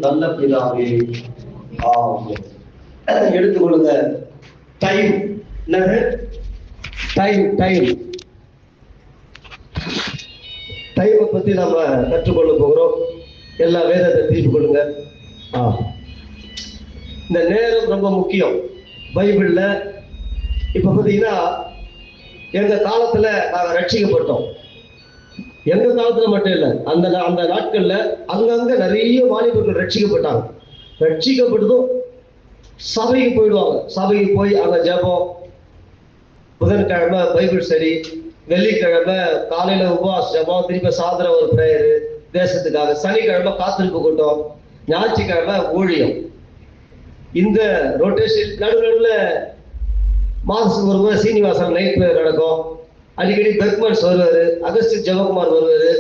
நல்ல பிதாவே, ஆமென். எடுத்துக்கொள்ளுங்க. டைம் என்னது? டைமை பத்தி நம்ம கற்றுக்கொள்ள போகிறோம். எல்லா வேதத்தை திருப்பி கொள்ளுங்க. இந்த நேரம் ரொம்ப முக்கியம் பைபிள்ல. இப்ப பாத்தீங்கன்னா எங்க காலத்துல நாங்க ரட்சிக்கப்பட்டோம். எங்க காலத்துல மட்டும் இல்லை, அந்த நாட்கள்ல அங்கங்க நிறைய வாலிபர்கள் ரட்சிக்கப்பட்டாங்க. ரட்சிக்கப்பட்டதும் சபைக்கு போயிடுவாங்க. சபைக்கு போய் அங்க ஜெபம், புதன்கிழமை பைபிள் ஸ்டடி, வெள்ளிக்கிழமை காலையில உபவாச ஜெபம், திருப்பி சாயந்தரம் ஒரு பிரேயரு தேசத்துக்காக, சனிக்கிழமை காத்திருப்பு கூட்டம், ஞாயிற்றுக்கிழமை ஊழியம். இந்த ரொட்டேஷன் நடுவில் மாதத்துக்கு ஒரு முறை சீனிவாசன் நைட் பிரேயர் நடக்கும். அடிக்கடி பெர்க்மன்ஸ் வருவாரு, அகஸ்டின் ஜெபகுமார் வருவாரு,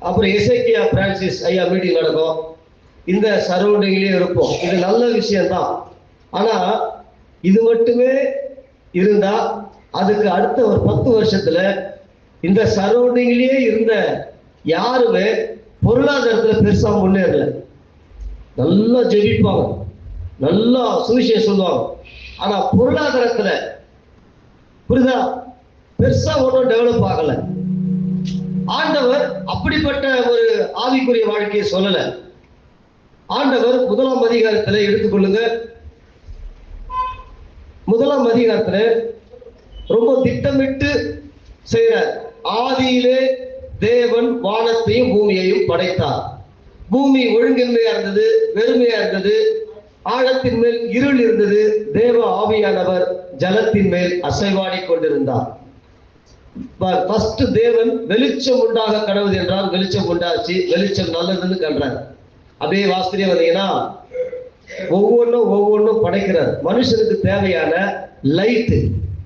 அப்புறம் எசேக்கியா பிரான்சிஸ் ஐயா மீட்டிங் நடக்கும். இந்த சரௌண்டிங்லயே இருப்போம். இது நல்ல விஷயம்தான். ஆனா இது மட்டுமே இருந்தா அதுக்கு அடுத்த ஒரு 10 வருஷத்துல இந்த சரௌண்டிங்லயே இருந்த யாருமே பொருளாதாரத்துல பெருசா முன்னேறல. நல்லா ஜெபிப்பாங்க, நல்லா சுவிசேஷம் சொல்லுவாங்க, ஆனா பொருளாதாரத்துல புரியுதா பெருசா ஒன்றும் டெவலப் ஆகல. ஆண்டவர் அப்படிப்பட்ட ஒரு ஆவிக்குரிய வாழ்க்கையை சொல்லல. ஆண்டவர் 1ஆம் அதிகாரத்துல எடுத்துக்கொள்ளுங்க. 1ஆம் அதிகாரத்துல ரொம்ப திட்டமிட்டு செய்யறார். ஆதியிலே தேவன் வானத்தையும் பூமியையும் படைத்தார். பூமி ஒழுங்கின்மையா இருந்தது, வெறுமையா இருந்தது, ஆழத்தின் மேல் இருள் இருந்தது. தேவ ஆவியானவர் ஜலத்தின் மேல் அசைவாடி கொண்டிருந்தார். ஃபர்ஸ்ட் தேவன் வெளிச்சம் உண்டாக கடவுது என்றால் வெளிச்சம் உண்டாச்சு. வெளிச்சம் நல்லதுன்னு கண்டார். அப்படியே வாஸ்திரியா வந்தீங்கன்னா ஒவ்வொன்றும் படைக்கிறார். மனுஷனுக்கு தேவையான லைட்டு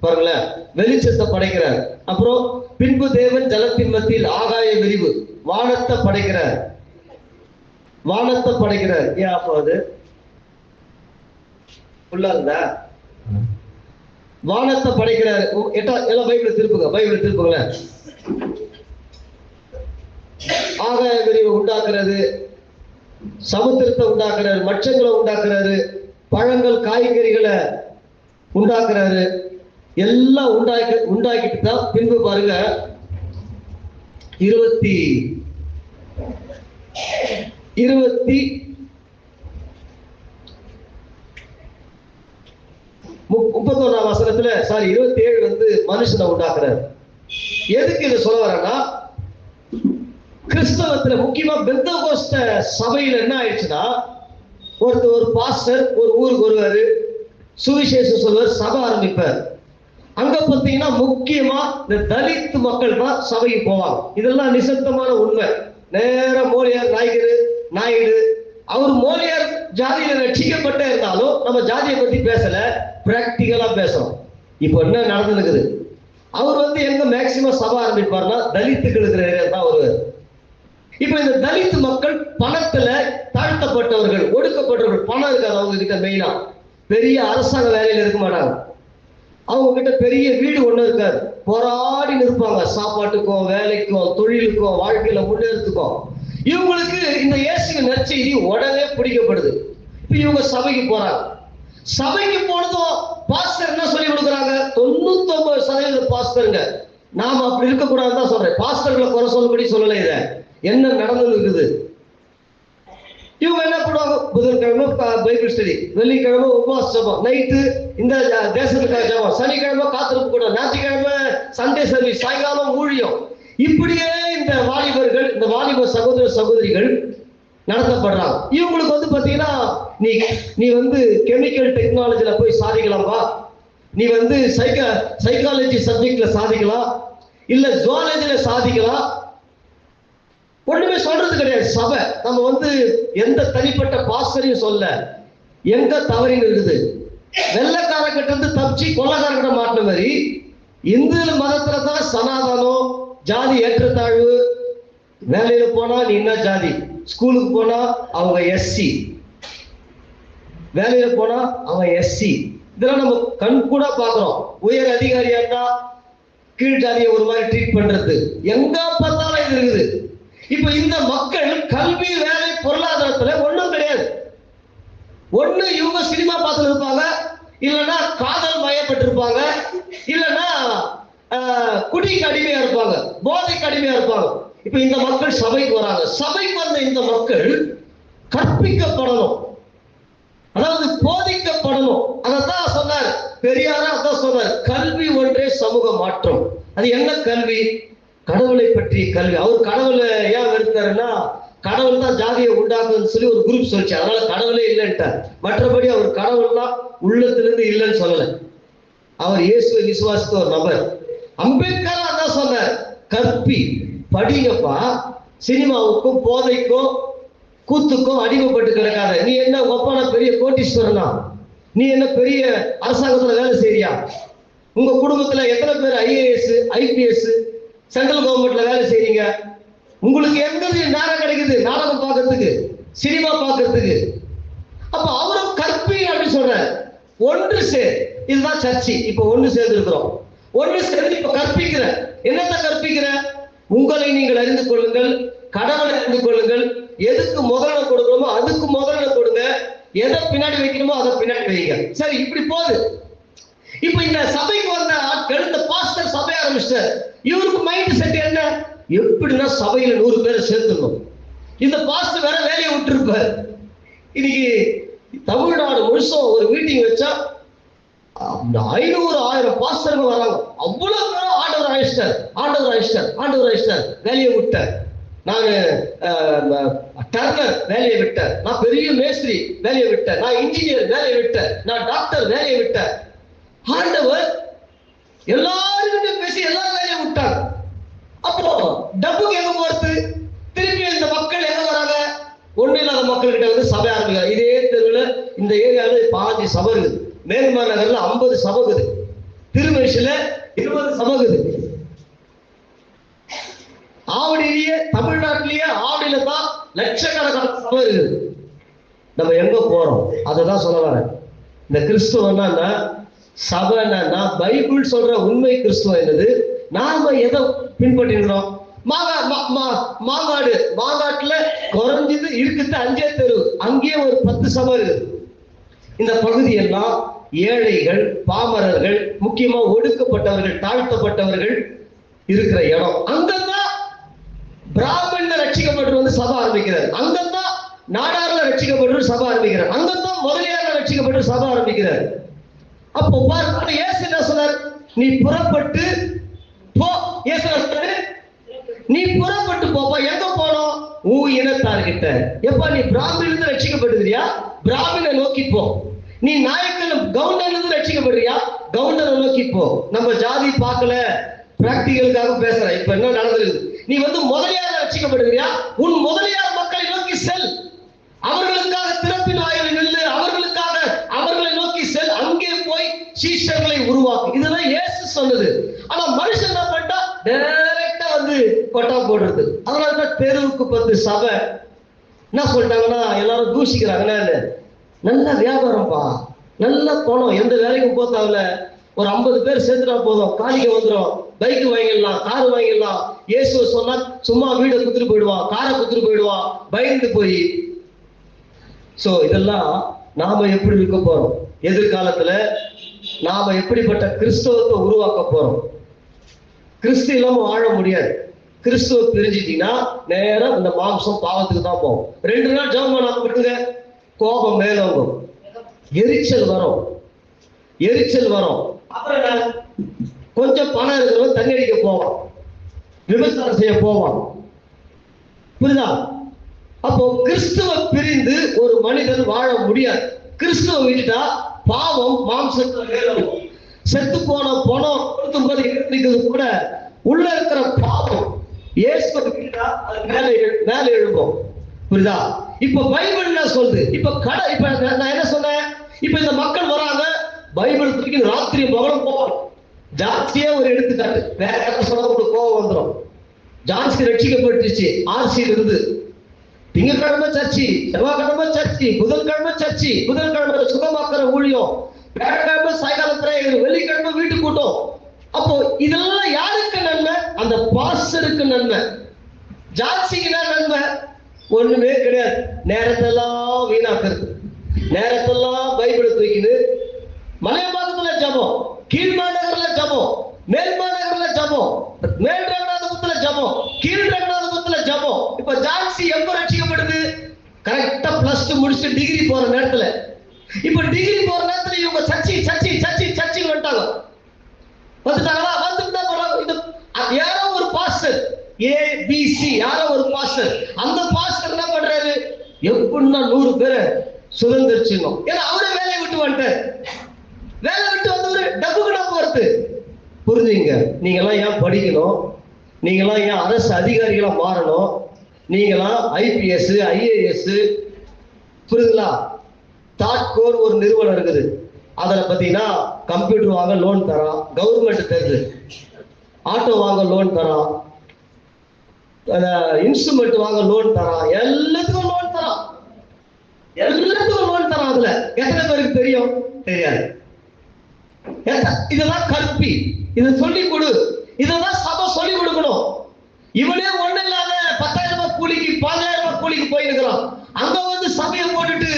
பாருங்களேன், வெளிச்சத்தை படைக்கிறார். அப்புறம் பின்பு தேவன் ஜலத்தின் மத்தியில் ஆகாய விரிவு வானத்தை படைக்கிறார். ஏன் அப்போ அது உள்ள இருந்தா வானத்தை படைக்கிறார். எல்லாம் பைபிளை திருப்புங்களேன். ஆகாய விரிவு உண்டாக்குறது, சமுத்திரத்தை உண்டாக்குறாரு, மச்சங்களை உண்டாக்குறாரு, பழங்கள் காய்கறிகளை உண்டாக்குறாரு. எல்லாம் உண்டாக்கிட்டு தான் பின்பு பாருங்க 31ஆம் வசனத்துல 27 மனுஷனை உண்டாக்குறாரு. எதுக்கு இதை சொல்ல வரேன்னா, கிறிஸ்தவத்துல முக்கியமா பெந்தகோஸ்த சபையில என்ன ஆயிடுச்சுன்னா, ஒரு பாஸ்டர் ஒரு ஊருக்கு வருவாரு, சுவிசேஷம் சொல்வார், சபை ஆரம்பிப்பார். அங்க பார்த்தீங்கன்னா முக்கியமா இந்த தலித் மக்கள் தான் சபைக்கு போவாங்க. இதெல்லாம் நிசப்தமான உண்மை. நேர மோலியார் நாயுடு அவர் மோலியார் ஜாதியில ரட்சிக்கப்பட்டே இருந்தாலும் நம்ம ஜாதியை பத்தி பேசல, பிராக்டிகலா பேசுறோம். இப்போ என்ன நடந்துருக்குது, அவர் எங்க மேக்சிமம் சபை ஆரம்பிப்பார்னா தலித்துக்கள் இருக்கிற ஏரியா தான் வருவார். இப்ப இந்த தலித் மக்கள் பணத்துல தாழ்த்தப்பட்டவர்கள், ஒடுக்கப்பட்டவர்கள், பணம் இருக்காது அவங்க கிட்ட. மெயினா பெரிய அரசாங்க வேலையில இருக்க மாட்டாங்க. அவங்க கிட்ட பெரிய வீடு ஒண்ணு இருக்காது. போராடி நிற்பாங்க சாப்பாட்டுக்கும், வேலைக்கும், தொழிலுக்கும், வாழ்க்கையில முன்னேறதுக்கும். இவங்களுக்கு இந்த இயேசுவின் நற்செய்தி உடனே பிடிக்கப்படுது. இப்ப இவங்க சபைக்கு போறாங்க. சபைக்கு போனதும் பாஸ்டர் என்ன சொல்லி கொடுக்குறாங்க? 99% பாஸ்டருங்க. நாம அப்படி இருக்கக்கூடாதுன்னு தான் சொல்றேன். பாஸ்டர்களை குறை சொல்லபடி சொல்லல. இத என்ன நடந்து இருக்குது, இவங்க என்ன பண்ணுவாங்க? புதன்கிழமை பைபிள் ஸ்டடி, வெள்ளிக்கிழமை உபவாச ஜெபம், நைட்டு இந்த தேசத்துக்காக ஜெபம், சனிக்கிழமை காத்திருப்பு கூட, ஞாயிற்றுக்கிழமை சண்டே சர்வீஸ், சாயங்காலம் ஊழியம். இப்படியே இந்த வாலிபர்கள், இந்த வாலிப சகோதர சகோதரிகள் நடத்தப்படுறாங்க. இவங்களுக்கு பாத்தீங்கன்னா, நீ கெமிக்கல் டெக்னாலஜில போய் சாதிக்கலாம்பா, நீ சைக்காலஜி சப்ஜெக்ட்ல சாதிக்கலாம், இல்ல ஜுவாலஜில சாதிக்கலாம். ஒண்ணுமே சொல்றது கிடையாது. சபை நம்ம எந்த தனிப்பட்ட பாஸ்டரையும் சொல்ல, எங்க தவறின்னு இருக்குது. வெள்ளக்கார கிட்ட இருந்து தப்பிச்சு கொள்ளக்கார கிட்ட மாட்டின மாதிரி இந்து மதத்துல தான் சனாதனம், ஜாதி ஏற்றத்தாழ்வு. வேலையில போனா நீ என்ன ஜாதி, ஸ்கூலுக்கு போனா அவங்க எஸ்சி, வேலையில போனா அவன் எஸ்சி. இதெல்லாம் நம்ம கண் கூட பாக்குறோம். உயர் அதிகாரியா இருந்தா கீழ் ஜாதியை ஒரு மாதிரி ட்ரீட் பண்றது, எங்க பார்த்தாலும் இது இருக்குது. இப்ப இந்த மக்கள் கல்வி, வேலை, பொருளாதாரத்துல ஒண்ணும் கிடையாது. ஒண்ணு இவங்க சினிமா பார்த்து இருப்பாங்க, இல்லைன்னா காதல் மயப்பட்டிருப்பாங்க, இல்லைன்னா குடிக்கு அடிமையா இருப்பாங்க, போதைக்கு அடிமையா இருப்பாங்க. இப்ப இந்த மக்கள் சபைக்கு வராங்க. சபைக்கு வந்த இந்த மக்கள் கற்பிக்கப்படணும், அதாவது போதிக்கப்படணும். அதான் சொன்னார் பெரியாரா, அதான் சொன்னார், கல்வி ஒன்றே சமூக மாற்றம். அது என்ன கல்வி? கடவுளை பற்றிய கல்வி. அவர் கடவுளை ஏன் வெறுத்தாருன்னா, கடவுள் தான் ஜாதியை உண்டாக்குன்னு சொல்லி ஒரு குரூப் சொல்லிச்சு, அதனால கடவுளே இல்லைன்ட்டார். மற்றபடி அவர் கடவுள்லாம் உள்ளத்திலிருந்து இல்லைன்னு சொல்லலை. அவர் இயேசுவை விசுவாசித்த ஒரு நபர். அம்பேத்கர் அதான் சொன்னார், கற்பி, படிங்கப்பா, சினிமாவுக்கும் போதைக்கும் கூத்துக்கும் அடிமைப்பட்டு கிடக்காத. நீ என்ன ஒப்பான பெரிய கோட்டீஸ்வரனா? நீ என்ன பெரிய அரசாங்கத்துல வேலை செய்யறியா? உங்க குடும்பத்துல எத்தனை பேர் IAS, IPS, சென்ட்ரல் கவர்மெண்ட்ல வேலை செய்றீங்க? உங்களுக்கு எங்க நேரம் கிடைக்குது நாடகம் பார்க்கறதுக்கு, சினிமா பார்க்கறதுக்கு? அப்ப அவரும் கற்பி அப்படின்னு சொல்றாரு. ஒன்று சேர், இதுதான் சர்ச்சை. இப்ப ஒன்று சேர்ந்து இருக்கிறோம். ஒன்று சேர்ந்து இப்ப கற்பிக்கிற. என்னத்தை கற்பிக்கிற? உங்களை நீங்கள் அறிந்து கொள்ளுங்கள், கடவுளை அறிந்து கொள்ளுங்கள். எதுக்கு முதலிடம் கொடுக்கணுமோ அதுக்கு முதலிடம் கொடுங்க, எதை பின்னாடி வைக்கணுமோ அதை பின்னாடி வைங்க. சரி, இப்படி போகுது. இப்ப இந்த சபைக்கு வந்த ஆட்கள், இந்த பாஸ்டர் சபை ஆரம்பிச்சார். இவருக்கு மைண்ட் செட் என்ன? எப்படின்னா சபையில 100 பேரை சேர்த்துடணும். இந்த பாஸ்டர் வேற வேலையை விட்டு இருப்பார். இன்னைக்கு தமிழ்நாடு முழுசும் ஒரு மீட்டிங் வச்சா 500-1000 பாஸ்டர்கள் வராங்க. அவ்வளவு பேரும் ஆண்டவர் அழைச்சிட்டார், வேலையை விட்டார். நான் டர்னர் வேலையை விட்டார், நான் பெரிய மேஸ்திரி வேலையை விட்டார், நான் இன்ஜினியர் வேலையை விட்டார், நான் டாக்டர் வேலையை விட்டார். ஆண்டவர் எல்லாருக்கிட்ட பேசி எல்லா வேலையை விட்டார். அப்போ டப்புக்கு எங்க போறது? திருப்பி இந்த மக்கள் எங்க வராங்க? ஒண்ணு இல்லாத மக்கள் கிட்ட வந்து சபை ஆரம்பிக்கிறாங்க. இதே தெருவில் இந்த ஏரியாவில் 5 சபை இருக்குது. மேல்மா நகர்ல 50 சபை இருக்குது. திருமேசில 20 சபை இருக்குது. ஆவடியிலேயே, தமிழ்நாட்டிலேயே ஆவடியில தான் லட்சக்கணக்கான சபை இருக்குது. நம்ம எங்க போறோம்? அததான் சொல்ல வரேன். இந்த கிறிஸ்துவன்னா, சபைன்னா, பைபிள் சொல்ற உண்மை கிறிஸ்துவ என்னது? நாம எதை பின்பற்றினோம்? மாங்காட்டுல குறைஞ்சது இருக்குது 5 தெரு, அங்கேயே ஒரு 10 சபை இருக்குது. இந்த பகுதியெல்லாம் ஏழைகள், பாமரர்கள், முக்கியமா ஒடுக்கப்பட்டவர்கள், தாழ்த்தப்பட்டவர்கள் இருக்கிற இடம். அங்கதான் பிராமண ரட்சிக்கப்பட்டு வந்து சபை ஆரம்பிக்கிறார். அங்கதான் நாடார்ல ரட்சிக்கப்பட்டு சபை ஆரம்பிக்கிறார். அங்கதான் முதலியார்ல ரட்சிக்கப்பட்டு சபை ஆரம்பிக்கிறார். அப்போ பாருங்க, இயேசு என்ன சொன்னார்? நீ புறப்பட்டு போ. இயேசு சொன்னாரு, நீ புறப்பட்டு போப்பா. எங்க போனோம்? உன் இனத்தார்கிட்ட. எப்பா, நீ பிராமணிலிருந்து ரட்சிக்கப்படுகிறியா? பிராமணனை நோக்கி போ. நீ நாயக்கன் கவுண்டர்ல ரட்சிக்கப்படுறியா? கவுண்டரை நோக்கி போ. நம்ம ஜாதி பார்க்கல, பிராக்டிகலுக்காக பேசுறேன். இப்ப என்ன நடந்திருக்கு? நீ வந்து முதலியார் ரட்சிக்கப்படுகிறியா? உன் முதலியார் மக்களை நோக்கி செல். அவர்களுக்காக திறப்பின் வாயிலில் நில்லு. அவர்களுக்காக அவர்களை நோக்கி செல். அங்கே போய் சீஷர்களை உருவாக்கு. இதெல்லாம் இயேசு சொன்னது. ஆனா மனுஷன் என்ன பண்ணிட்டா? டைரக்டா வந்து கொட்டா போடுறது. அதனாலதான் தெருவுக்கு 10 சபை. என்ன சொல்லிட்டாங்கன்னா, எல்லாரும் தூசிக்கிறாங்கன்னா, நல்ல வியாபாரம்ப்பா, நல்ல பணம், எந்த வேலைக்கும் போத்தாவில, ஒரு 50 பேர் சேர்த்துட்டா போதும், காலிக்க வந்துடும், பைக் வாங்கிடலாம், கார் வாங்கிடலாம். இயேசுவை சொன்னா சும்மா வீடை குத்துட்டு போயிடுவான், காரை குத்துட்டு போயிடுவான், பயந்து போய். சோ இதெல்லாம் நாம எப்படி இருக்க போறோம்? எதிர்காலத்துல நாம எப்படிப்பட்ட கிறிஸ்தவத்தை உருவாக்க போறோம்? கிறிஸ்து இல்லாம வாழ முடியாது. கிறிஸ்துவ பிரிஞ்சிட்டீங்கன்னா நேரம் இந்த மாம்சம் பாவத்துக்கு தான் போகும். 2 நாள் ஜெபம் பண்ணாம விட்டுங்க, கோபம் மேலோங்கும், எரிச்சல் வரும். அப்புறம் கொஞ்சம் பணம் இருக்கிறவன் தண்ணி அடிக்க போவான், விமர்சனம் செய்ய போவான். புரியுதா? அப்போ கிறிஸ்துவ பிரிந்து ஒரு மனிதன் வாழ முடியாது. கிறிஸ்துவ விட்டுட்டா பாவம் மாம்சத்துல மேலோங்கும். செத்து போன பணம் கொடுக்கும்போது எழுந்திருக்கிறது கூட உள்ள இருக்கிற பாவம் இயேசுவை விட்டுட்டா அது மேல எழும்பும். புரியுதா? இப்ப பைபிள் என்ன சொல்லுது? இப்ப நான் என்ன சொன்னேன்? இப்ப இந்த மக்கள் வராங்க, பைபிள் தூக்கி ராத்திரி பகலும் போவாங்க. ஜான்சியே ஒரு எடுத்துக்காட்டு. வேற யாரும் சொன்னா கோவம் வந்துடும். ஜான்சி ரட்சிக்கப்பட்டுச்சு ஆர்சியில இருந்து. திங்கட்கிழமை சர்ச்சி, செவ்வாய்க்கிழமை சர்ச்சி, புதன்கிழமை சுகமாக்குற ஊழியம், வியாழக்கிழமை சாயங்காலத்துல, வெள்ளிக்கிழமை வீட்டு கூட்டம். அப்போ இதெல்லாம் யாருக்கு நன்மை? அந்த பாஸ்டருக்கு நன்மை. ஜான்சிக்குனா நன்மை ஒண்ணுமே கிடையாது. நேரத்தெல்லாம் வீணாக்குறது, நேரத்தெல்லாம் பைபிளை தூக்கிது, மலையமாதத்துல ஜபம், கீழ்மாநகர்ல ஜபம், மேல்மாநகர்ல ஜபம், மேல் ரங்கநாதபுரத்துல ஜபம், கீழ் ரங்கநாதபுரத்துல ஜபம். இப்ப ஜான்சி எப்ப ரட்சிக்கப்படுது? கரெக்டா +2 முடிச்சுட்டு டிகிரி போற நேரத்துல. இப்ப டிகிரி போற நேரத்துல இவங்க சர்ச்சை வந்துட்டாங்க. வந்துட்டாங்களா? வந்துட்டா இது யாரோ ஒரு பாஸ்டர், ABC யாரோ ஒரு பாஸ்டர், அந்த பாஸ்டர் என்ன பண்றாரு? எப்படின்னா 100 பேரை சுதந்திரிச்சிடணும். ஏன்னா அவரே வேலையை விட்டு வந்துட்டார். வேலை விட்டு வந்தவரு டப்புக்குடா போறது. புரிஞ்சுங்க, நீங்களாம் ஏன் படிக்கணும்? நீங்களாம் ஏன் அரசு அதிகாரிகளா மாறணும்? நீங்களாம் IPS IAS, புரியுதுங்களா? தாட்கோர் ஒரு நிறுவனம் இருக்குது. அதில் பார்த்தீங்கன்னா கம்ப்யூட்டர் வாங்க லோன் தரான், கவர்மெண்ட் தருது. ஆட்டோ வாங்க லோன் தரான், இன்ஸ்ட்ருமெண்ட் வாங்க லோன் தரான், எல்லாத்துக்கும் லோன் தரான், எல்லாத்துக்கும் லோன் தரான். அதுல எத்தனை பேருக்கு தெரியும்? தெரியாது. இதெல்லாம் கற்பி, இதை சொல்லி கொடு, இதெல்லாம் சபை சொல்லி கொடுக்கணும். இவனே ஒண்ணு இல்லாத 10,000 ரூபாய் கூலிக்கு 15,000 ரூபாய் கூலிக்கு போயிருக்கிறான். அங்க வந்து சபையை போட்டுட்டு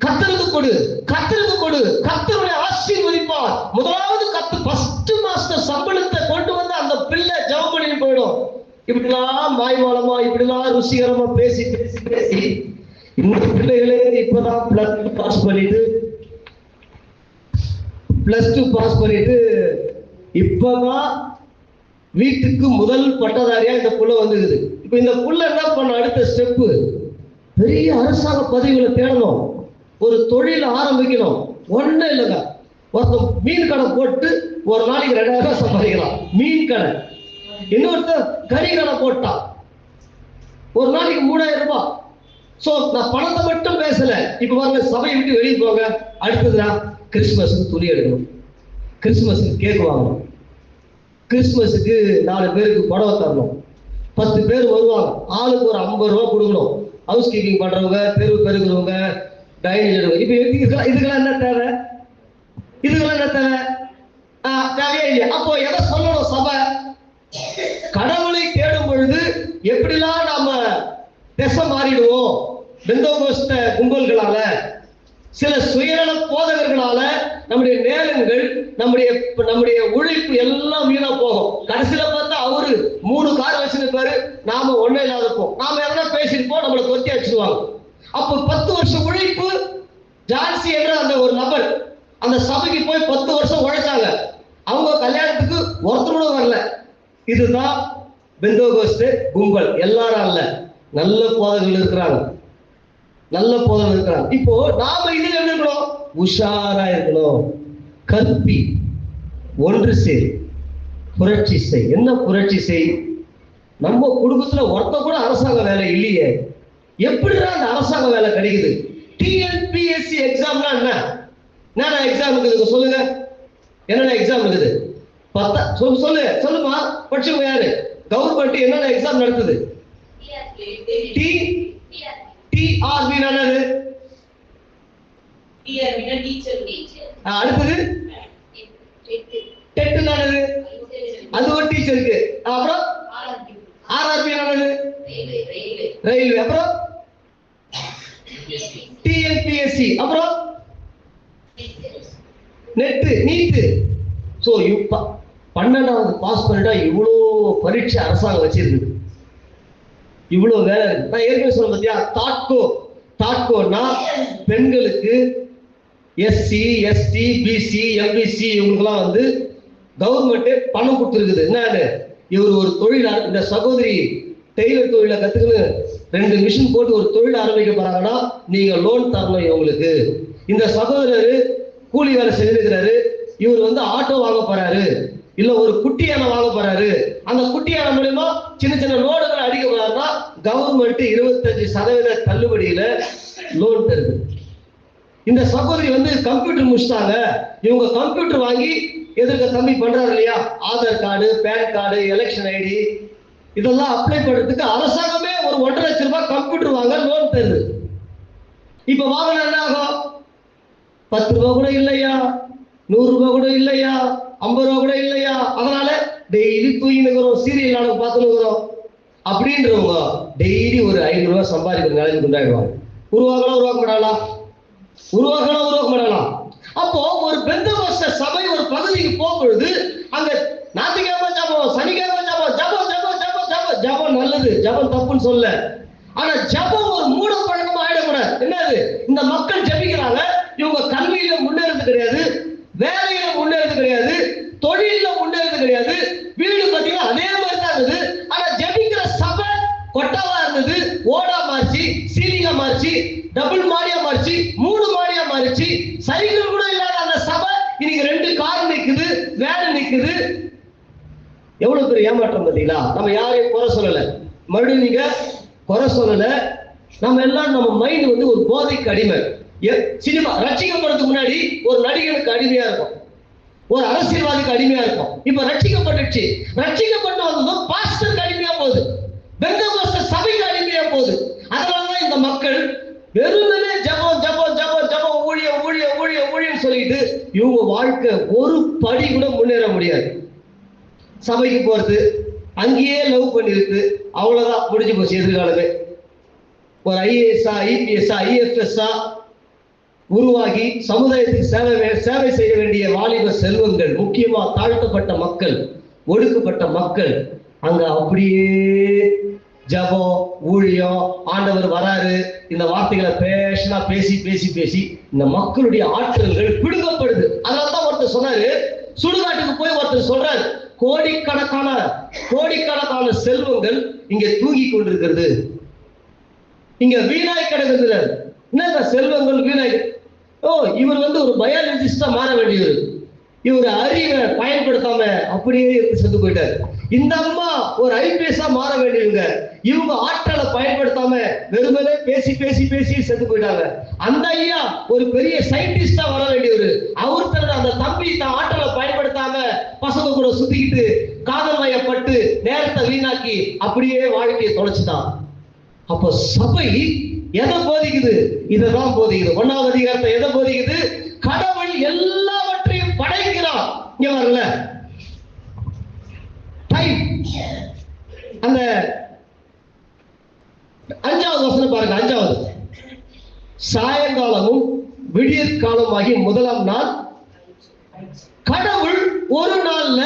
கத்தருக்கு கொடு, கத்தருக்கு கொடு, கத்தருடைய ஆசீர்வதிப்பார். முதலாவது ஃபர்ஸ்ட் மாஸ்டர் சம்பளத்தை கொண்டு வந்து அந்த பிள்ளை ஜெபம் பண்ணி போயிடும். இப்படிலாம் மாய்மாலமா, இப்படிலாம் ருசிகரமா பேசி பேசி பேசி இந்த பிள்ளைகளே இப்பதான் +2 பாஸ் பண்ணிட்டு இப்பதான் வீட்டுக்கு முதல் பட்டதாரியா இந்த புள்ள வந்துக்குது. இப்ப இந்த புள்ள என்ன பண்ண? அடுத்த ஸ்டெப் பெரிய அரசாங்க பதவிகளை தேடணும், ஒரு தொழில் ஆரம்பிக்கணும். ஒண்ணு இல்லைங்க, ஒருத்தன் மீன் கடை போட்டு ஒரு நாளைக்கு 2,000 ரூபாய் சம்பாதிக்கலாம். மீன் கடை. இன்னொருத்தர் கறி கடை போட்டான், ஒரு நாளைக்கு 3,000 ரூபாய். சோ நான் பணத்தை மட்டும் பேசல. இப்ப பாருங்க, சபையை விட்டு வெளியே போங்க. அடுத்ததுதான் கிறிஸ்துமஸுக்கு துணி எடுக்கணும், கிறிஸ்துமஸுக்கு கேக் வாங்கணும், கிறிஸ்துமஸுக்கு 4 பேருக்கு புடவை தரணும். 10 பேர் வருவாங்க, ஆளுக்கு ஒரு 50 ரூபாய் கொடுக்கணும். ஹவுஸ் கீப்பிங் பண்றவங்க, தெருவு பெருக்கிறவங்க, டைனிங். இப்ப இதுக்கெல்லாம் என்ன தேவை? இதுக்கெல்லாம் என்ன தேவை? தேவையே இல்லையா? அப்போ எதை சொல்லணும் சபை? கடவுளை தேடும் பொழுது எப்படிலாம் நாம திசை மாறிடுவோம்? பெந்தோகோஸ்த கும்பல்களால, சில சுயநல போதகர்களால நம்முடைய நேரங்கள், நம்முடைய உழைப்பு எல்லாம் வீணா போகும். கடைசியில பார்த்தா அவரு 3 கார் வச்சிருப்பாரு, நாம ஒண்ணே இல்லாதப்போம். நாம எதனா பேசிருப்போம், நம்மளை கொத்தி அடிச்சுடுவாங்க. அப்போ 10 வருஷம் உழைப்பு. ஜான்சி என்ற அந்த ஒரு நபர் அந்த சபைக்கு போய் 10 வருஷம் உழைச்சாங்க. அவங்க கல்யாணத்துக்கு ஒருத்தர் கூட வரல. இதுதான் பெந்தோகோஸ்தே கும்பல். எல்லாரும் அல்ல, நல்ல போதகர்கள் இருக்கிறாங்க, நல்ல போதனை இருக்கிறாங்க. இப்போ நாம இதுல இருக்கணும், உஷாரா இருக்கணும். கற்பி, ஒன்று செய், புரட்சி செய். என்ன புரட்சி செய்? நம்ம குடும்பத்துல ஒருத்த கூட அரசாங்க வேலை இல்லையே, எப்படிதான் அந்த அரசாங்க வேலை கிடைக்குது? TNPSC எக்ஸாம்னா என்ன எக்ஸாம் இருக்குது சொல்லுங்க? என்னென்ன எக்ஸாம் இருக்குது? சொல்லுமா, படிச்சவங்க யாரு? கவர்மெண்ட் என்னென்ன எக்ஸாம் நடத்துது? TRB என்னது? அடுத்தது டெட் என்னது? அது ஒரு டீச்சருக்கு. அப்புறம் RRB என்னது? ரயில்வே. அப்புறம் TNPSC. அப்புறம் நெட், நீட். சோ 12வது பாஸ் பண்ணிட்டா இவ்வளோ பரீட்சை அரசாங்கம் வச்சிருக்கு, இவ்வளவு வேலை இருக்கு. நான் ஏற்கனவே சொல்ல பத்தியா, தாட்கோன்னா பெண்களுக்கு SC ST BC MBC இவங்களுக்குலாம் வந்து கவர்மெண்ட் பணம் கொடுத்துருக்குது. என்னன்னு? இவர் ஒரு தொழிலாளர், இந்த சகோதரி டெய்லர் தொழிலை கத்துக்குன்னு 2 மிஷின் போட்டு ஒரு தொழில் ஆரம்பிக்க போறாங்கன்னா நீங்க லோன் தரணும் இவங்களுக்கு. இந்த சகோதரர் கூலி வேலை செஞ்சிருக்கிறாரு, இவர் வந்து ஆட்டோ வாங்க போறாரு, இல்ல ஒரு குட்டி யானை வாங்க போறாரு. அந்த குட்டி யானை மூலமா சின்ன சின்ன லோடுகளை அடிக்க போறாருன்னா கவர்மெண்ட் 25% தள்ளுபடியில லோன் தருது. இந்த சகோதரி வந்து கம்ப்யூட்டர் முடிச்சிட்டாங்க, இவங்க கம்ப்யூட்டர் வாங்கி எதிர்க்க தம்பி பண்றாரு இல்லையா, Aadhaar card, PAN card, election ID இதெல்லாம் அப்ளை பண்றதுக்கு அரசாங்கமே ஒரு 1.5 லட்சம் ரூபாய் கம்ப்யூட்டர் வாங்க லோன் தருது. இப்ப வாங்கினா என்ன ஆகும்? 10 ரூபாய் கூட இல்லையா, 100 ரூபாய் கூட இல்லையா, 50 ரூபாய் கூட இல்லையா. அதனால டெய்லி தூங்கினுக்கிறோம், சீரியல் நாடகம் பார்த்துனுக்கிறோம். அப்படின்றவங்க டெய்லி ஒரு 500 ரூபாய் சம்பாதிக்கிற நிலைமைக்கு உண்டாயிடுவாங்க. உருவாக்க மாட்டாங்களா? அப்போ ஒரு பெந்தகோஸ்தே சபை ஒரு பகுதிக்கு போகும்பொழுது அங்க ஞாயிற்றுக்கிழமை ஜபம், சனிக்கிழமை ஜபம் நல்லது, ஜபம் தப்புன்னு சொல்ல. ஆனா ஜபம் ஒரு மூட பழக்கமா ஆயிடக்கூடாது. என்னது, இந்த மக்கள் ஜபிக்கிறாங்க, இவங்க கல்வியில முன்னேறது கிடையாது, வேலையில முன்னேறது கிடையாது, தொழில முன்னேறது கிடையாது, வீடு பார்த்தீங்கன்னா அதே மாதிரி தான் இருந்தது. ஆனா ஜபிக்கிற சபை கொட்டாவா இருந்தது, ஓடா மாறிச்சு, சீலிங்கா மாறிச்சு, டபுள் மாடியா மாறிச்சு, 3 மாடியா மாறிச்சு. சைக்கிள் கூட இல்லாத அந்த சபை இன்னைக்கு 2 கார் நிக்குது, வேன் நிக்குது. எவ்வளவு பெரிய ஏமாற்றம் பார்த்தீங்களா? நம்ம யாரையும் குறை சொல்லல, மறுபடியும் நீங்க குறை சொல்லல. நம்ம எல்லாம் நம்ம மைண்ட் வந்து ஒரு போதைக்கு அடிமை. சினிமா ரட்சிக்கப்படுறதுக்கு முன்னாடி ஒரு நடிகனுக்கு அடிமையா இருக்கும், ஒரு அரசியல்வாதிக்கு அடிமையா இருக்கும். இப்ப ரட்சிக்கப்பட்டுச்சு, ரட்சிக்கப்பட்டு வந்ததும் பாஸ்டருக்கு அடிமையா போகுது, பெந்தகோஸ்தே சபைக்கு அடிமையா போகுது. அதனாலதான் இந்த மக்கள் வெறுமனே ஜபம் ஜபம் ஜபம் ஜபம் ஊழியம் ஊழியம் ஊழியம் ஊழியம் சொல்லிட்டு இவங்க வாழ்க்கை ஒரு படி கூட முன்னேற முடியாது. சபைக்கு போறது, அங்கேயே லவ் பண்ணிருக்கு, அவ்வளவுதான், முடிஞ்சு போச்சு எதிர்காலமே. ஒரு ஐஏஎஸ்ஆ, ஐபிஎஸ்ஆ, ஐஎஃப்எஸ்ஆ உருவாகி சமுதாயத்துக்கு சேவை செய்ய வேண்டிய வாலிப செல்வங்கள், முக்கியமா தாழ்த்தப்பட்ட மக்கள், ஒடுக்கப்பட்ட மக்கள், அங்க அப்படியே ஜபம் ஊழியம், ஆண்டவர் வராரு, இந்த வார்த்தைகளை பேசி பேசி பேசி இந்த மக்களுடைய ஆற்றல்கள் பிடுங்கப்படுது. அதனால்தான் ஒருத்தர் சொன்னாரு, சுடுகாட்டுக்கு போய் ஒருத்தர் சொல்றாரு, கோடிக்கணக்கான செல்வங்கள் இங்க தூங்கி கொண்டிருக்கிறது, இங்க வீணாய் கிடக்குது. என்ன செல்வங்கள் வீணாய்? இவர் வந்து ஒரு பயாலஜிஸ்டா மாற வேண்டியவர், இவர் அறிவை பயன்படுத்தாம அப்படியே செத்து போயிட்டார். இந்த அம்மா ஒரு ஐபிஎஸ்ஆ மாற வேண்டியவங்க, இவங்க ஆற்றலை பயன்படுத்தாம வெறுமனே பேசி பேசி பேசி செத்து போயிட்டாங்க. அந்த ஐயா ஒரு பெரிய சயின்டிஸ்டா வர வேண்டியவர், அவர் தன்னோட அந்த தம்பி தான் ஆற்றலை பயன்படுத்தாம பசங்க கூட சுத்திக்கிட்டு காதல் வயப்பட்டு நேரத்தை வீணாக்கி அப்படியே வாழ்க்கையை தொலைச்சுட்டான். அப்போ சபை எதை போதிக்குது? இதைதான் போதிக்குது. 1வது அதிகாரத்தை எதை போதிக்குது? கடவுள் எல்லாவற்றையும் படைக்கிறான். இங்க வரல அந்த 5வது வசனம் பாருங்க. 5வது, சாயங்காலமும் விடியற் காலமாகி 1ஆம் நாள் கடவுள் ஒரு நாள்ல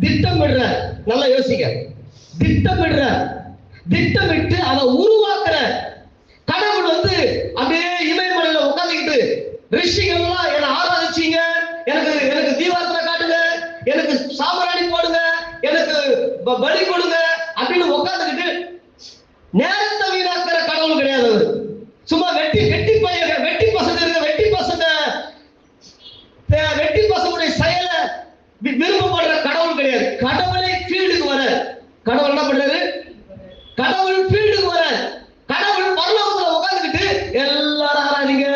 திட்டமிடுறார். நல்லா யோசிக்க, திட்டமிட்டு அதை உருவாக்குற கடவுள் வந்து அப்படியே இமயமலையில உட்காந்துக்கிட்டு ரிஷிகள்லாம் என்ன ஆராதிச்சீங்க, எனக்கு தீபாரத்தை காட்டுங்க, எனக்கு சாம்பிராணி போடுங்க, எனக்கு பலி கொடுங்க அப்படின்னு உட்காந்துக்கிட்டு நேரத்தை வீணாக்குற கடவுள் கிடையாது. அவர் சும்மா வெட்டி பசங்களுடைய செயலை விருப்பப்படுற கடவுள் கிடையாது. கடவுளை ஃபீல்டுக்கு வர, கடவுள் என்ன பண்றாரு? கடவுள் ஃபீல்டுக்கு வர, கடவுள் பரலோகத்துல உட்கார்ந்துக்கிட்டு எல்லாரும் ஆராதிங்க,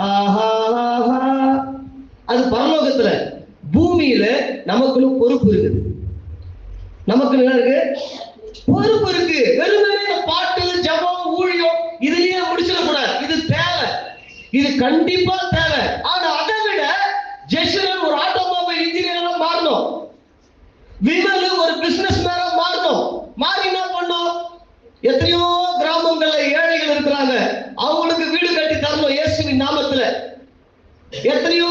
ஆஹா ஆஹா. அது பரலோகத்துல. பூமியில நமக்குன்னு பொறுப்பு இருக்குது, நமக்கு என்ன இருக்கு? பொறுப்பு இருக்கு. வெறுமனே பாட்டு ஜபம் ஊழியம் இதுலயே முடிச்சிடக்கூடாது. இது தேவை, இது கண்டிப்பா தேவை. ஆனா அதை விட ஜெஷரன் ஒரு ஆட்டோமொபைல் இன்ஜினியரா மாறணும், விமல் ஒரு பிசினஸ் மேனா மாறணும். மாறி என்ன பண்ணும்? எத்தனையோ கிராமங்கள்ல ஏழைகள் இருக்கிறாங்க, அவங்களுக்கு வீடு கட்டி தரணும் இயேசுவின் நாமத்துல. எத்தனையோ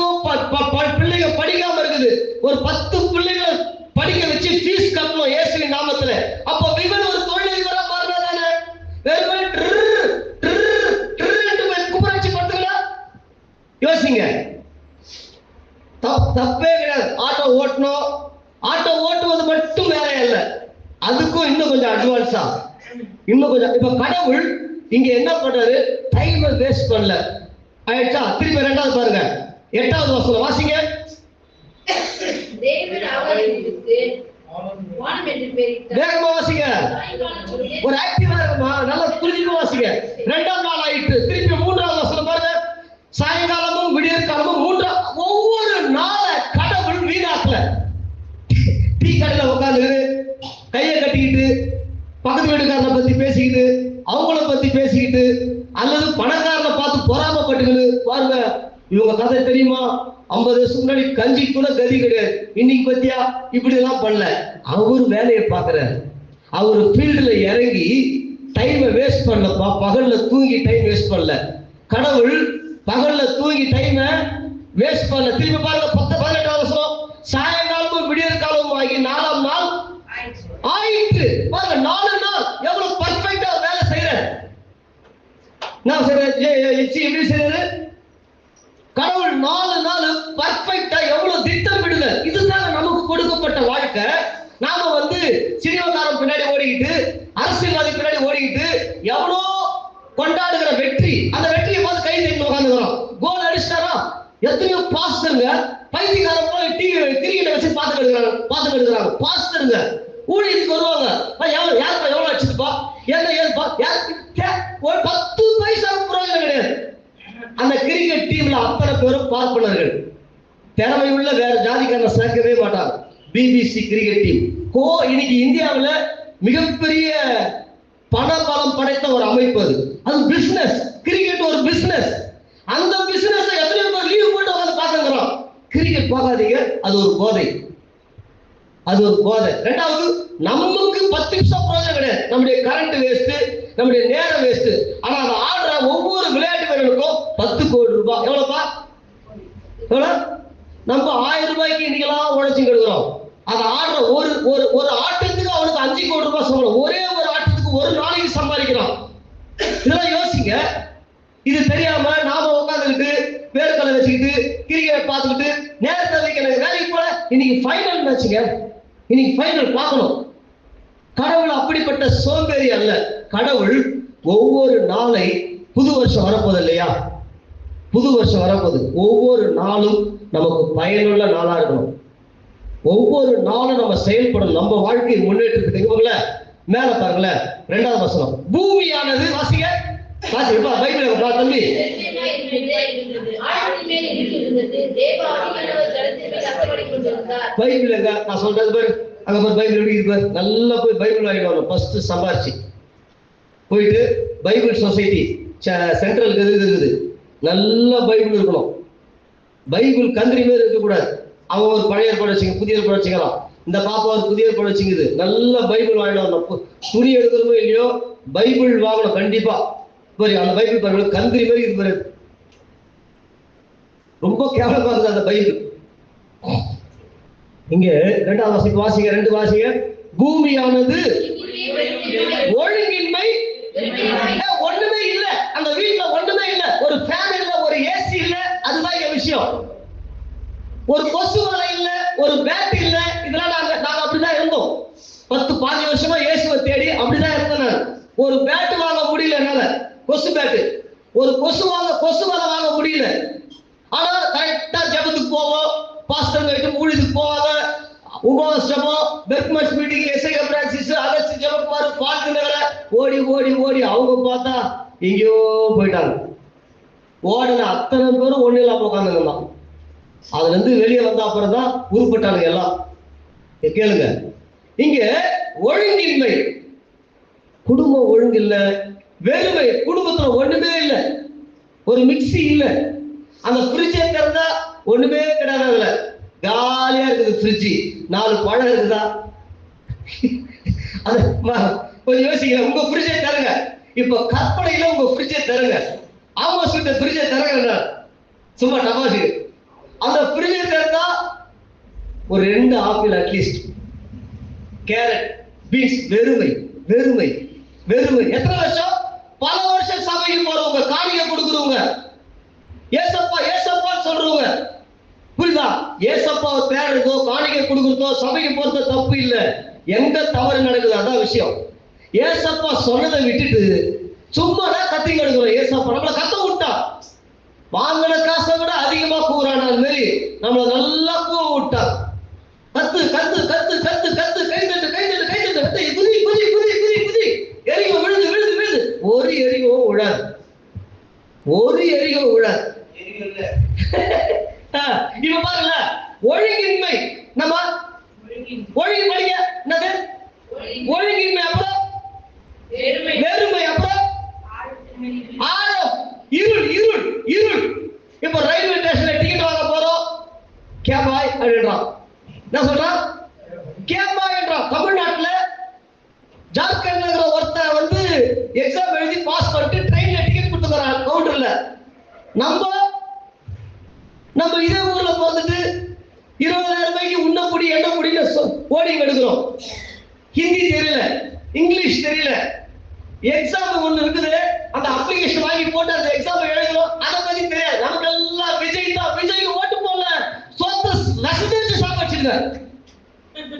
பிள்ளைங்க படிக்காம இருக்குது, ஒரு 10 பிள்ளைகளை படிக்க வச்சு ஃபீஸ் கட்டணும் இயேசுவின் நாமத்துல. அப்போ விமல் ஒரு தொழிலதிபரா மாறினா தானே? வெறும் குப்பராட்சி படுத்துக்கலாம். யோசிங்க, தப்பே கிடையாது. ஆட்டோ ஓட்டணும், ஆட்டோ ஓட்டுவது மட்டும் வேலையா இல்ல, அதுக்கும் இன்னும் கொஞ்சம் அட்வான்ஸா, இன்னும் கொஞ்சம். இப்ப கடவுள் இங்க என்ன பண்றாரு? டைமை வேஸ்ட் பண்ணல. ஆயிடுச்சா? திருப்பி 2வது பாருங்க, 8வது வசனம் வாசிங்க. வேகமா வாசிங்க, ஒரு ஆக்டிவா இருக்குமா, நல்லா புரிஞ்சுக்க வாசிங்க. 2ஆம் நாள் ஆயிட்டு. திருப்பி 3வது வசனம் பாருங்க. சாயங்காலமும் விடியற் காலமும் ஒவ்வொரு நாளை கடவுள் வீணாக்கல. டீ கடையில உட்காந்து கையை கட்டிக்கிட்டு பக்கத்து வீட்டுக்காரனை பத்தி பேசிக்கிட்டு, அவங்கள பத்தி பேசிக்கிட்டு, அல்லது பணக்காரனை பார்த்து பொறாமப்பட்டுக்கிட்டு பாருங்க. இவங்க கதை தெரியுமா? 50 வருஷம் முன்னாடி கஞ்சி கூட கதி கிடையாது, இன்னைக்கு பத்தியா இப்படி எல்லாம் பண்ணல. அவரு வேலையை பார்க்கிறார். அவர் ஃபீல்டுல இறங்கி டைமை வேஸ்ட் பண்ணலப்பா. பகல்ல தூங்கி டைம் வேஸ்ட் பண்ணல. கடவுள் பகல்ல தூங்கி டைமை வேஸ்ட் பண்ணல. திரும்பி பாருங்க 18 வருஷம் சாயங்காலமும் விடியற் காலமும் ஆகி 4ஆம் நாள் ஆயிற்று. பாருங்க 4 நாள் எவ்வளவு பர்ஃபெக்டா வேலை செய்யறாரு. நான் எப்படி செய்யறாரு? கடவுள் 4 நாள் பர்ஃபெக்டா எவ்வளவு திட்டமிடுதல். இதுதான் நமக்கு கொடுக்கப்பட்ட வாழ்க்கை. நாம சினிமாக்காரன் பின்னாடி ஓடிக்கிட்டு, அரசியல்வாதி பின்னாடி ஓடிக்கிட்டு எவ்வளோ கொண்டாடுகிற வெற்றி, அந்த வெற்றியை பார்த்து கை தட்டி உட்காந்துக்கிறோம். கோல் அடிச்சிட்டாரா? எத்தனையோ பாஸ்டருங்க பைத்தியக்காரன் போய் கிரிக்கெட்டை வச்சு பார்த்துட்டு எடுக்கிறாங்க. பாஸ்டருங்க ஊழியத்துக்கு வருவாங்க. யாருப்பா எவ்வளவு அடிச்சுப்பா, என்ன ஏதுப்பா, ஒரு 10 பைசா பிரயோஜனம் கிடையாது. அந்த கிரிக்கெட் டீம்ல அத்தனை பேரும் பார்ப்பனர்கள். திறமை உள்ள வேற ஜாதிக்காரனை சேர்க்கவே மாட்டாங்க. பிபிசி கிரிக்கெட் டீம் இன்னைக்கு இந்தியாவில் மிகப்பெரிய பணபலம் படைத்த ஒரு அமைப்பு. அது பிசினஸ். கிரிக்கெட் ஒரு பிசினஸ். அந்த பிசினஸ் எத்தனையோ பேர் லீவ் போட்டு உட்காந்து பார்த்துக்கிறோம். கிரிக்கெட் பார்க்காதீங்க, அது ஒரு போதை. அது ஒரு போதை. ரெண்டாவது, நமக்கு 10 நிமிஷம் பிரயோஜனம் கிடையாது. நம்முடைய கரண்ட் வேஸ்ட், நம்முடைய நேரம் வேஸ்ட். ஆனா அதை ஆடுற ஒவ்வொரு விளையாட்டு வீரர்களுக்கும் 10 கோடி ரூபாய். எவ்வளவுப்பா? எவ்வளவு? நம்ம 1000 ரூபாய்க்கு இன்னைக்கெல்லாம் உழைச்சு கெடுக்கிறோம். அதை ஆடுற ஒரு ஆட்டத்துக்கு அவனுக்கு 5 கோடி ரூபாய் சம்பளம். ஒரே ஒரு ஆட்டத்துக்கு ஒரு நாளைக்கு சம்பாதிக்கிறோம். இதெல்லாம் யோசிங்க. இது தெரியாம நாம உட்காந்துக்கிட்டு வேர்க்கலை வச்சுக்கிட்டு கிரிக்கெட் பார்த்துக்கிட்டு நேரத்தை வைக்க வேலைக்கு போல. இன்னைக்கு ஃபைனல் மேட்சுங்க, இன்னைக்கு ஃபைனல் பார்க்கணும். கடவுள் அப்படிப்பட்ட சோம்பேறி அல்ல. கடவுள் ஒவ்வொரு நாளை, புது வருஷம் வரப்போகுது இல்லையா? புது வருஷம் வரப்போகுது. ஒவ்வொரு நாளும் நமக்கு பயனுள்ள நாளா இருக்கணும். ஒவ்வொரு நாளும் நம்ம செயல்படணும். நம்ம வாழ்க்கை முன்னேற்றத்துக்கு மேல பாருங்களேன், 2வது வசனம். பூமியானது வாசிங்க, வாசிப்பா பைபிள் தம்பி. பைபிள் நான் சொல்றது பாரு, அங்க பாரு பைபிள் எப்படி இருக்கு. நல்லா போய் பைபிள் வாங்கிட்டு வரணும். ஃபர்ஸ்ட் சம்பாரிச்சு போயிட்டு பைபிள் சொசைட்டி சென்ட்ரல் இருக்குது, நல்ல பைபிள் இருக்கணும். பைபிள் கந்திரி மாதிரி இருக்கக்கூடாது. அவங்க ஒரு பழைய ஏற்பாடு வச்சுங்க, புதிய ஏற்பாடு வச்சுக்கலாம். இந்த பாப்பா ஒரு புதிய ஏற்பாடு வச்சுக்குது. நல்ல பைபிள் வாங்கிட்டு வரணும். துணி எடுக்கிறமோ இல்லையோ பைபிள் வாங்கணும் கண்டிப்பா. அந்த பைபிள் பாருங்க, கந்திரி மாதிரி இது பாரு, ரொம்ப கேவலமா இருக்குது அந்த பைபிள். இங்க 2வது வாசிங்க, 2 வாசிங்க. பூமியானது ஒழுங்கின்மை, ஒண்ணுமே இல்ல அந்த வீட்டுல, ஒண்ணுமே இல்ல. ஒரு ஃபேன் இல்ல, ஒரு ஏசி இல்ல. அதுதான் இங்க விஷயம். ஒரு கொசு வலை இல்ல, ஒரு பேட் இல்ல. இதெல்லாம் நாங்க அப்படிதான் இருந்தோம். 10-15 வருஷமா இயேசுவை தேடி அப்படிதான் இருந்தேன். ஒரு பேட் வாங்க முடியல என்னால, கொசு பேட். ஒரு கொசு வலை வாங்க முடியல. ஆனா கரெக்டா ஜபத்துக்கு போவோம், பாஸ்டர் வீட்டு ஊழியத்துக்கு போவாங்க. உபவாச ஜபம், Berchmans meeting, SI Francis, August Jebakumar, பால்கனகர ஓடி ஓடி ஓடி அவங்க பார்த்தா எங்கேயோ போயிட்டாங்க. ஓடின அத்தனை பேரும் ஒண்ணு இல்லாம உட்காந்துருந்தான். அதுல இருந்து வெளியே வந்த அப்புறம் தான் உருப்பட்டானுங்க எல்லாம். கேளுங்க, இங்க ஒழுங்கின்மை, குடும்பம் ஒழுங்கு இல்ல, வெறுமை. குடும்பத்துல ஒண்ணுமே இல்ல, ஒரு மிக்சி இல்ல. அந்த ஃப்ரிட்ஜை திறந்தா ஒண்ணுமே கிடையாது. அதுல காலியா இருக்குது ஃப்ரிட்ஜ். 4 பழம் இருக்குதா? அது கொஞ்சம் யோசிக்கல. உங்க ஃப்ரிட்ஜை தருங்க. இப்ப கற்பனையில உங்க ஃப்ரிட்ஜை தருங்க. ஆப்போசிட் ஃப்ரிட்ஜை தருங்க. சும்மா டமாசி. அந்த ஃப்ரிட்ஜை திறந்தா ஒரு 2 ஆப்பிள் அட்லீஸ்ட், கேரட், பீன்ஸ். வெறுமை வெறுமை வெறுமை. எத்தனை வருஷம்? பல வருஷம் சபைக்கு போறவங்க, காணிக்கை கொடுக்குறவங்க, ஏசப்பா ஏசப்பான்னு சொல்றவங்க. புரியுதா? ஏசப்பாவை தேடுறதோ காணிக்கை கொடுக்குறதோ சபைக்கு போறதோ தப்பு இல்லை. எங்க தவறு நடக்குது அதான் விஷயம். ஏசப்பா சொன்னதை விட்டுட்டு சும்மா தான் கத்தி கெடுக்கிறோம். ஏசப்பா நம்மளை கத்த விட்டா, வாங்கின காசை விட அதிகமா கூறான மாரி நம்மளை நல்லா கூவ விட்டா. கத்து கத்து கத்து கத்து கத்து, கை தட்டு கை தட்டு கை தட்டு, குதி குதி குதி குதி குதி, எரியும் விழுது விழுது விழுது. ஒரு எரிகவும் விழாது, ஒரு எரிகவும் விழாது. இப்ப பாருங்க, ஒழுங்கின்மை. நம்ம ஒழுங்கு படிக்க என்னது? ஒழுங்கின்மை. அப்புறம் வெறுமை. அப்புறம் ஆழம், இருள் இருள் இருள். இப்ப ரயில்வே ஸ்டேஷன்ல டிக்கெட் வாங்க போறோம், கேபாய் அப்படின்றான். என்ன சொல்றான்? கேபாய் என்றான். தமிழ்நாட்டுல எக்ஸாம் எழுதி பாஸ் பண்ணிட்டு ட்ரெயின்ல டிக்கெட் கொடுத்துறாங்க கவுண்டர்ல. நம்ம இதே ஊர்ல பிறந்துட்டு 20,000 ரூபாய்க்கு உண்ணப்படி எண்ணப்படின்னு ஓடி எடுக்கிறோம். ஹிந்தி தெரியல, இங்கிலீஷ் தெரியல, எக்ஸாம் ஒண்ணு இருக்குது, அந்த அப்ளிகேஷன் வாங்கி போட்டு அந்த எக்ஸாம் எழுதுறோம், அதை பத்தி தெரியாது. நமக்கு எல்லாம் விஜய் தான், விஜய்க்கு ஓட்டு போடல, சொந்த ரசிச்சு சாப்பிடுங்க.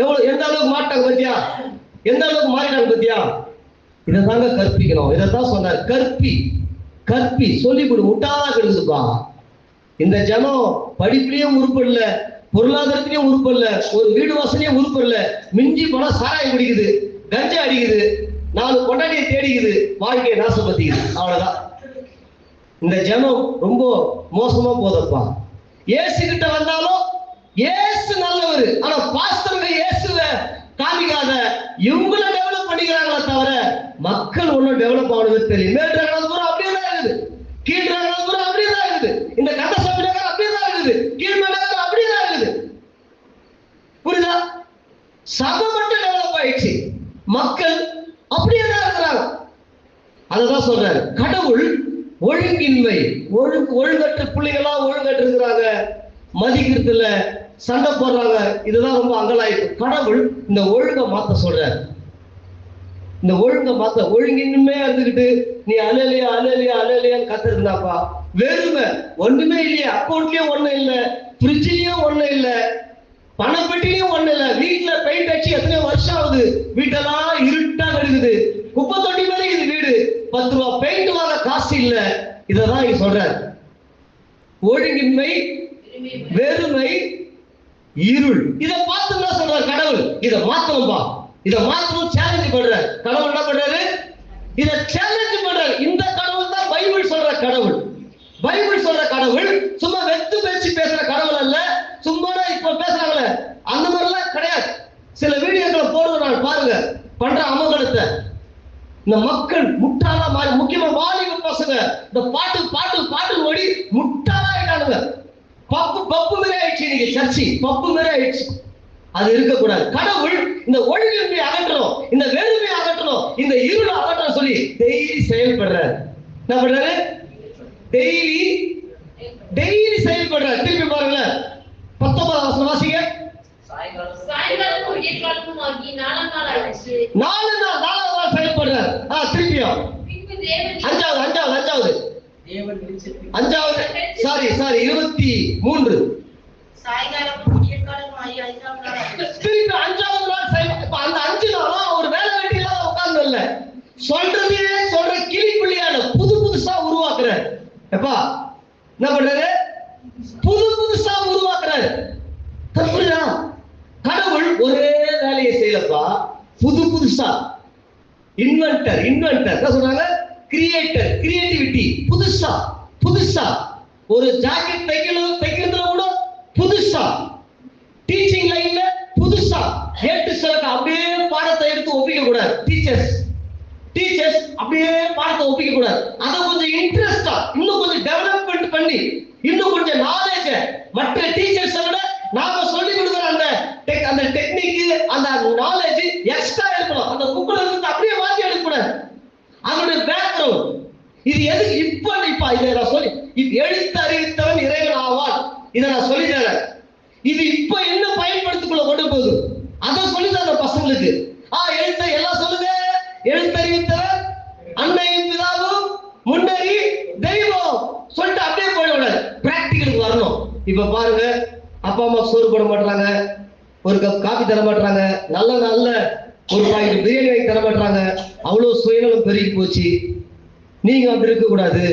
எவ்வளவு எந்த அளவுக்கு மாட்டாங்க பத்தியா, எந்த அளவுக்கு மாறிட்டாங்க பத்தியா. இதைதாங்க கற்பிக்கணும். இதைத்தான் சொன்னார், கற்பி சொல்லி கொடு, முட்டாளா கிடைக்குதுப்பா. இந்த ஜனம் படிப்புலயும் உருப்படல, பொருளாதாரத்திலயும் உருப்படல, ஒரு வீடு வாசலையும் உருப்படல, மிஞ்சி போனா சாராயம் குடிக்குது, கஞ்சா அடிக்குது, 4 கொண்டாடியை தேடிக்குது, வாழ்க்கையை நாசப்படுத்திக்குது. அவ்வளவுதான். இந்த ஜனம் ரொம்ப மோசமா போதப்பா. ஏசு கிட்ட வந்தாலும் ஏசு நல்லவர், ஆனா பாஸ்டர்ங்க இயேசுவ காமிக்காத இவங்கள டெவலப் பண்ணிக்கிறாங்களே தவிர மக்கள் ஒன்னும் டெவலப் ஆனது தெரியும். மேல்றாங்க பூரா அப்படியே தான் இருக்குது, கீழ்றாங்க பூரா அப்படியே தான் இருக்குது, இந்த கட்ட சபையில அப்படியே தான் இருக்குது, கீழ்மேல அப்படியே தான் இருக்குது. புரியுதா? சபை மட்டும் டெவலப் ஆயிடுச்சு, மக்கள் அப்படியே தான் இருக்கிறாங்க. அததான் சொல்றாரு, கடவுள் ஒழுங்கின்மை, ஒழுங்கற்ற பிள்ளைகளா ஒழுங்கற்று இருக்கிறாங்க, மதிக்கிறது இல்ல, சண்டை போடுறாங்க. இதுதான் ரொம்ப அங்கலாய்ப்பு. கடவுள் இந்த ஒழுங்கை மாத்த சொல்றாரு. இந்த ஒழுங்கை மாத்த, ஒழுங்கின்மையா இருந்துகிட்டு நீ அலையிலையா அலையிலையான்னு கத்துருந்தாப்பா, வெறுமை ஒண்ணுமே இல்லையா, அக்கௌண்ட்லயும் ஒண்ணும் இல்ல, ஃப்ரிட்ஜ்லயும் ஒண்ணும் இல்ல, பணப்பெட்டிலையும் ஒண்ணு இல்ல, வீட்டுல பெயிண்ட் அடிச்சு எத்தனை வருஷம் ஆகுது, வீட்டெல்லாம் இருட்டா இருக்குது, குப்பை தொட்டி மாதிரி இருக்குது வீடு, 10 ரூபாய் பெயிண்ட் வாங்க காசு இல்ல. இததான் இங்க சொல்றாரு, ஒழுங்கின்மை, வெறுமை, இருள். இதை பார்த்து என்ன சொல்றாரு கடவுள், இதை மாத்தணும்பா, இதை மாத்தணும் சேலஞ்ச் பண்றாரு. கடவுள் என்ன பண்றாரு, இதை சேலஞ்ச் பண்றாரு. இந்த கடவுள் தான் பைபிள் சொல்ற கடவுள். பைபிள் சொல்ற கடவுள் சும்மா வெத்து பேச்சு பேசுற கடவுள் அல்ல. சும்மா இப்ப பேசுறாங்களே அந்த மாதிரி எல்லாம் கிடையாது. சில வீடியோக்களை போடுவோம், பாருங்க பண்ற அமங்கலத்தை. இந்த மக்கள் முட்டாளா மாறி, முக்கியமா வாலிப பசங்க இந்த பாட்டு ஓடி முட்டாளா ஆயிட்டானுங்க. பப்பு மாதிரி ஆயிடுச்சு, இன்னைக்கு சர்ச்சை பப்பு மாதிரி ஆயிடுச்சு. அது இருக்கக்கூடாது. கடவுள் இந்த ஒழுங்கின்மையை அகற்றணும், இந்த வெறுமையை அகற்றணும், இந்த இருளை அகற்றணும் சொல்லி டெய்லி செயல்படுறாரு. என்ன பண்றாரு? டெய்லி செயல்படுறாரு. திருப்பி பாருங்க 19ஆம் வசனம் வாசிங்க. நாலு நாள் செயல்படுறாரு. திருப்பியும் அஞ்சாவது 23 திருப்பி 5வது நாள் செயல்பட. அந்த 5 நாளும் ஒரு வேலை வெட்டி இல்லாத உட்கார்ந்து இல்ல, சொல்றதே சொல்ற கிளிப்புள்ளியான புதுசா உருவாக்குறாரு. எப்பா என்ன பண்றாரு? புதுசா உருவாக்குறாரு. புரியுதா? கடவுள் ஒரே வேலையை செய்யலப்பா, புதுசா இன்வென்டர் என்ன சொல்றாங்க, கிரியேட்டர், கிரியேட்டிவிட்டி. புதுசா ஒரு ஜாக்கெட் தைக்கிறதுல கூட புதுசா, டீச்சிங் லைன்ல புதுசா, ஏட்டு சிலக்கு அப்படியே பாடத்தை எடுத்து ஒப்பிக்க கூடாது. டீச்சர்ஸ் அப்படியே பாடத்தை ஒப்பிக்க கூடாது. அதை கொஞ்சம் இன்ட்ரெஸ்டா இன்னும் கொஞ்சம் டெவலப்மெண்ட் பண்ணி இன்னும் கொஞ்சம் நாலேஜ் மற்ற டீச்சர்ஸ் விட நாம சொல்லி கொடுக்குற அந்த டெக்னிக், அந்த நாலேஜ் எக்ஸ்ட்ரா இருக்கணும். அந்த புக்ல இருந்து அப்படியே மாத்தி எடுக்க கூடாது. அதனுடைய பேக்ரவுண்ட் இது எதுக்கு இப்ப இதை நான் சொல்லி, எழுத்து அறிவித்தவன் இறைவன் ஆவான், இதை நான் சொல்லி தரேன். இது இப்ப என்ன பயன்படுத்திக்குள்ள கொண்டு போகுது அதை சொல்லி தர பசங்களுக்கு. எழுத்த எல்லாம் சொல்லுங்க, எழுத்தறிவித்தவன் அன்னையும் பிதாவும் முன்னறி தெய்வம் சொல்லிட்டு அப்படியே போயிடக்கூடாது, பிராக்டிகலுக்கு வரணும். இப்ப பாருங்க, அப்பா அம்மா சோறு போட மாட்டாங்க, ஒரு கப் காபி தர மாட்டாங்க, நல்ல ஒரு பாக்கெட் பிரியாணி வாங்கி தர மாட்டாங்க. அவ்வளவு சுயநலம் பெருகி போச்சு. நீங்க அப்படி இருக்க கூடாது.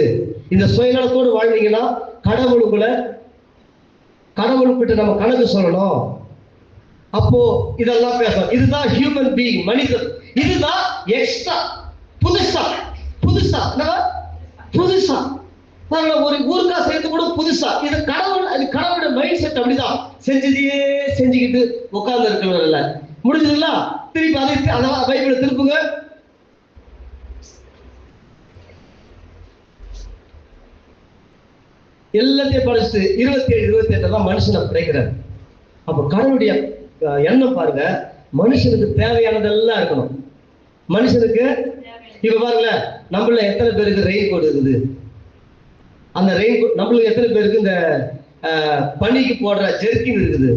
இந்த சுயநலத்தோடு வாழ்ந்தீங்கன்னா கடவுளுக்கிட்ட நம்ம கணக்கு சொல்லணும். அப்போ இதெல்லாம் பேசணும். இதுதான் ஹியூமன் பீயிங், மனிதன். இதுதான் எக்ஸ்ட்ரா புதுசா ஒரு ஊருக்கா சேர்த்து கூட புதுசா. இது கடவுளோட மைண்ட் செட் அப்படிதான். செஞ்சதையே செஞ்சுக்கிட்டு உட்கார்ந்து இருக்கிறவர் இல்ல. முடிஞ்சதுங்களா? திருப்பி அதை பைபிளை திருப்புங்க. எல்லாத்தையும் படிச்சுட்டு 27-28 தான் மனுஷனை படைக்கிறார். அப்ப கடவுளுடைய எண்ணம் பாருங்க, மனுஷனுக்கு தேவையானதெல்லாம் இருக்கணும். மனுஷனுக்கு இப்ப பாருங்களேன், நம்மள எத்தனை பேருக்கு ரெயின் கோட் இருக்குது? அந்த ரெயின் கோட் நம்மளுக்கு எத்தனை பேருக்கு இந்த பனிக்கு போடுற ஜெர்கின் இருக்குது?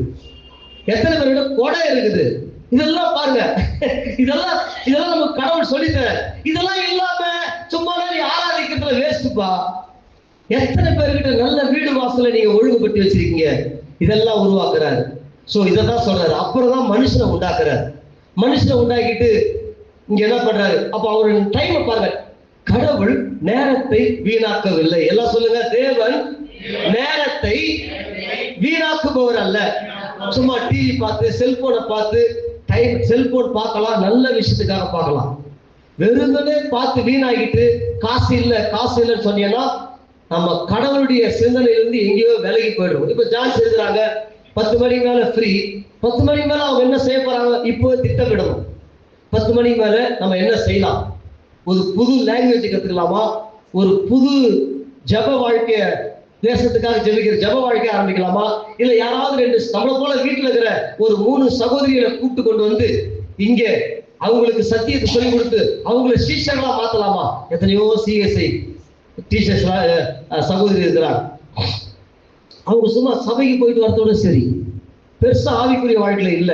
எத்தனை பேருக்கு கொடை இருக்குது? இதெல்லாம் பாருங்க, இதெல்லாம் நமக்கு கடவுள் சொல்லித்தர. இதெல்லாம் இல்லாம சும்மா நீ ஆராதிக்கிறதுல வேஸ்ட்பா. எத்தனை பேர்கிட்ட நல்ல வீடு வாசல நீங்க ஒழுங்குபடுத்தி வச்சிருக்கீங்க? இதெல்லாம் உருவாக்குறாரு. சோ இதான் சொல்றாரு. அப்புறம் தான் மனுஷனை உண்டாக்குறாரு. மனுஷனை உண்டாக்கிட்டு இங்க என்ன பண்றாரு? அப்ப அவருடைய டைமை பாருங்க. கடவுள் நேரத்தை வீணாக்கவில்லை. எல்லாம் சொல்லுங்க, தேவன் நேரத்தை வீணாக்குபவர் அல்ல. சும்மா டிவி பார்த்து செல்போனை பார்த்து செல்போன் பார்க்கலாம், நல்ல விஷயத்துக்காக பார்க்கலாம். வெறுமனே பார்த்து வீணாகிட்டு காசு இல்லைன்னு சொன்னீங்கன்னா நம்ம கடவுளுடைய சிந்தனையிலிருந்து எங்கேயோ விலகி போயிடுவோம். இப்ப ஜான்ஸ் எழுதுறாங்க 10 மணிக்கு மேல ஃப்ரீ. 10 மணிக்கு மேல அவங்க என்ன செய்ய போறாங்க? இப்போ திட்டமிடணும். 10 மணிக்கு மேல நம்ம என்ன செய்யலாம்? ஒரு புது லாங்குவேஜ் கத்துக்கலாமா? ஒரு புது ஜப வாழ்க்கைய தேசத்துக்காக ஜெபிக்கிற ஜப வாழ்க்கைய ஆரம்பிக்கலாமா? இல்ல யாராவது 2 நம்மள போல வீட்டுல இருக்கிற ஒரு 3 சகோதரிகளை கூப்பிட்டு கொண்டு வந்து இங்க அவங்களுக்கு சத்தியத்தை சொல்லிக் கொடுத்து அவங்களை சீஷர்களா மாத்தலாமா? எத்தனையோ சிஎஸ்ஐ டீச்சர்ஸ் சகோதரி இருக்கிறாங்க. அவங்க சும்மா சபைக்கு போயிட்டு வரதோட சரி, பெருசா ஆவிக்குரிய வாழ்க்கையில இல்ல.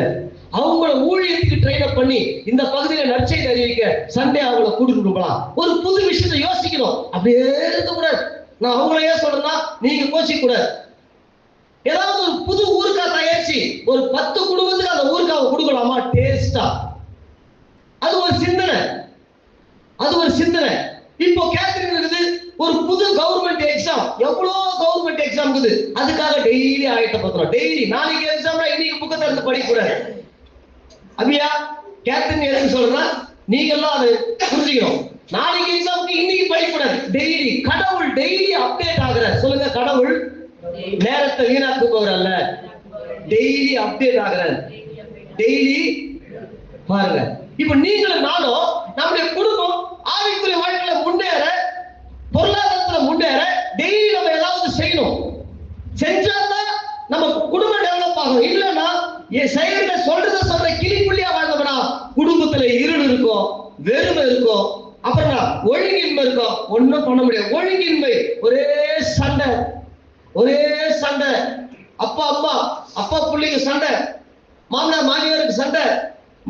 அவங்கள ஊழியத்துக்கு ட்ரெயின் அப் பண்ணி இந்த பகுதியில நற்செய்தி அறிவிக்க சண்டே அவங்கள கூட்டிட்டு போகலாம். ஒரு புது விஷயத்தை யோசிக்கணும். அப்படியே இருக்க கூடாது. நான் அவங்களையே சொல்றேன்னா நீங்க கோச்சிக்க கூடாது. ஏதாவது ஒரு புது ஊருக்கா தயாரிச்சு ஒரு 10 குடும்பத்துக்கு அந்த ஊருக்காவை கொடுக்கலாமா? டேஸ்டா. அது ஒரு சிந்தனை. இப்போ கேட்டரிங் இருக்குது. ஒரு புது கவர்மெண்ட் எக்ஸாம், எவ்வளவு கவர்மெண்ட் எக்ஸாம் இருக்குது. அதுக்காக டெய்லி ஆயத்தப்படுத்துறோம். டெய்லி நாளைக்கு எக்ஸாம்னா இன்னைக்கு புக்கை திறந்து படிக்க கூடாது. அப்படியா? கேட்டரிங் எதுக்கு சொல்றேன்னா நீங்க எல்லாம் அதை புரிஞ்சுக்கணும். நாளைக்கு எக்ஸாமுக்கு இன்னைக்கு படிக்க கூடாது. டெய்லி கடவுள் டெய்லி அப்டேட் ஆகுறார். சொல்லுங்க, கடவுள் நேரத்தை வீணாக்குபவர் அல்ல. Daily update ஆகுறார். டெய்லி பாருங்க. இப்ப நீங்களும் நானும் நம்முடைய குடும்பம் ஆவிக்குரிய வாழ்க்கையில முன்னேற, பொருளாதாரத்துல முன்னேற டெய்லி நம்ம ஏதாவது செய்யணும். செஞ்சாதான் நம்ம குடும்பம் டெவலப் ஆகும். இல்லைன்னா செயல்கிட்ட சொல்ற கிளிப்புள்ளியா வாழ்ந்தோம்னா குடும்பத்துல இருள் இருக்கும், வெறுமை இருக்கும், அப்புறம் ஒழுங்கின்மை இருக்கும். ஒண்ணும் பண்ண முடியாது. ஒழுங்கின்மை, ஒரே சண்டை. அப்பா பிள்ளைங்க சண்டை, மாமனார் மாமியாருக்கு சண்டை,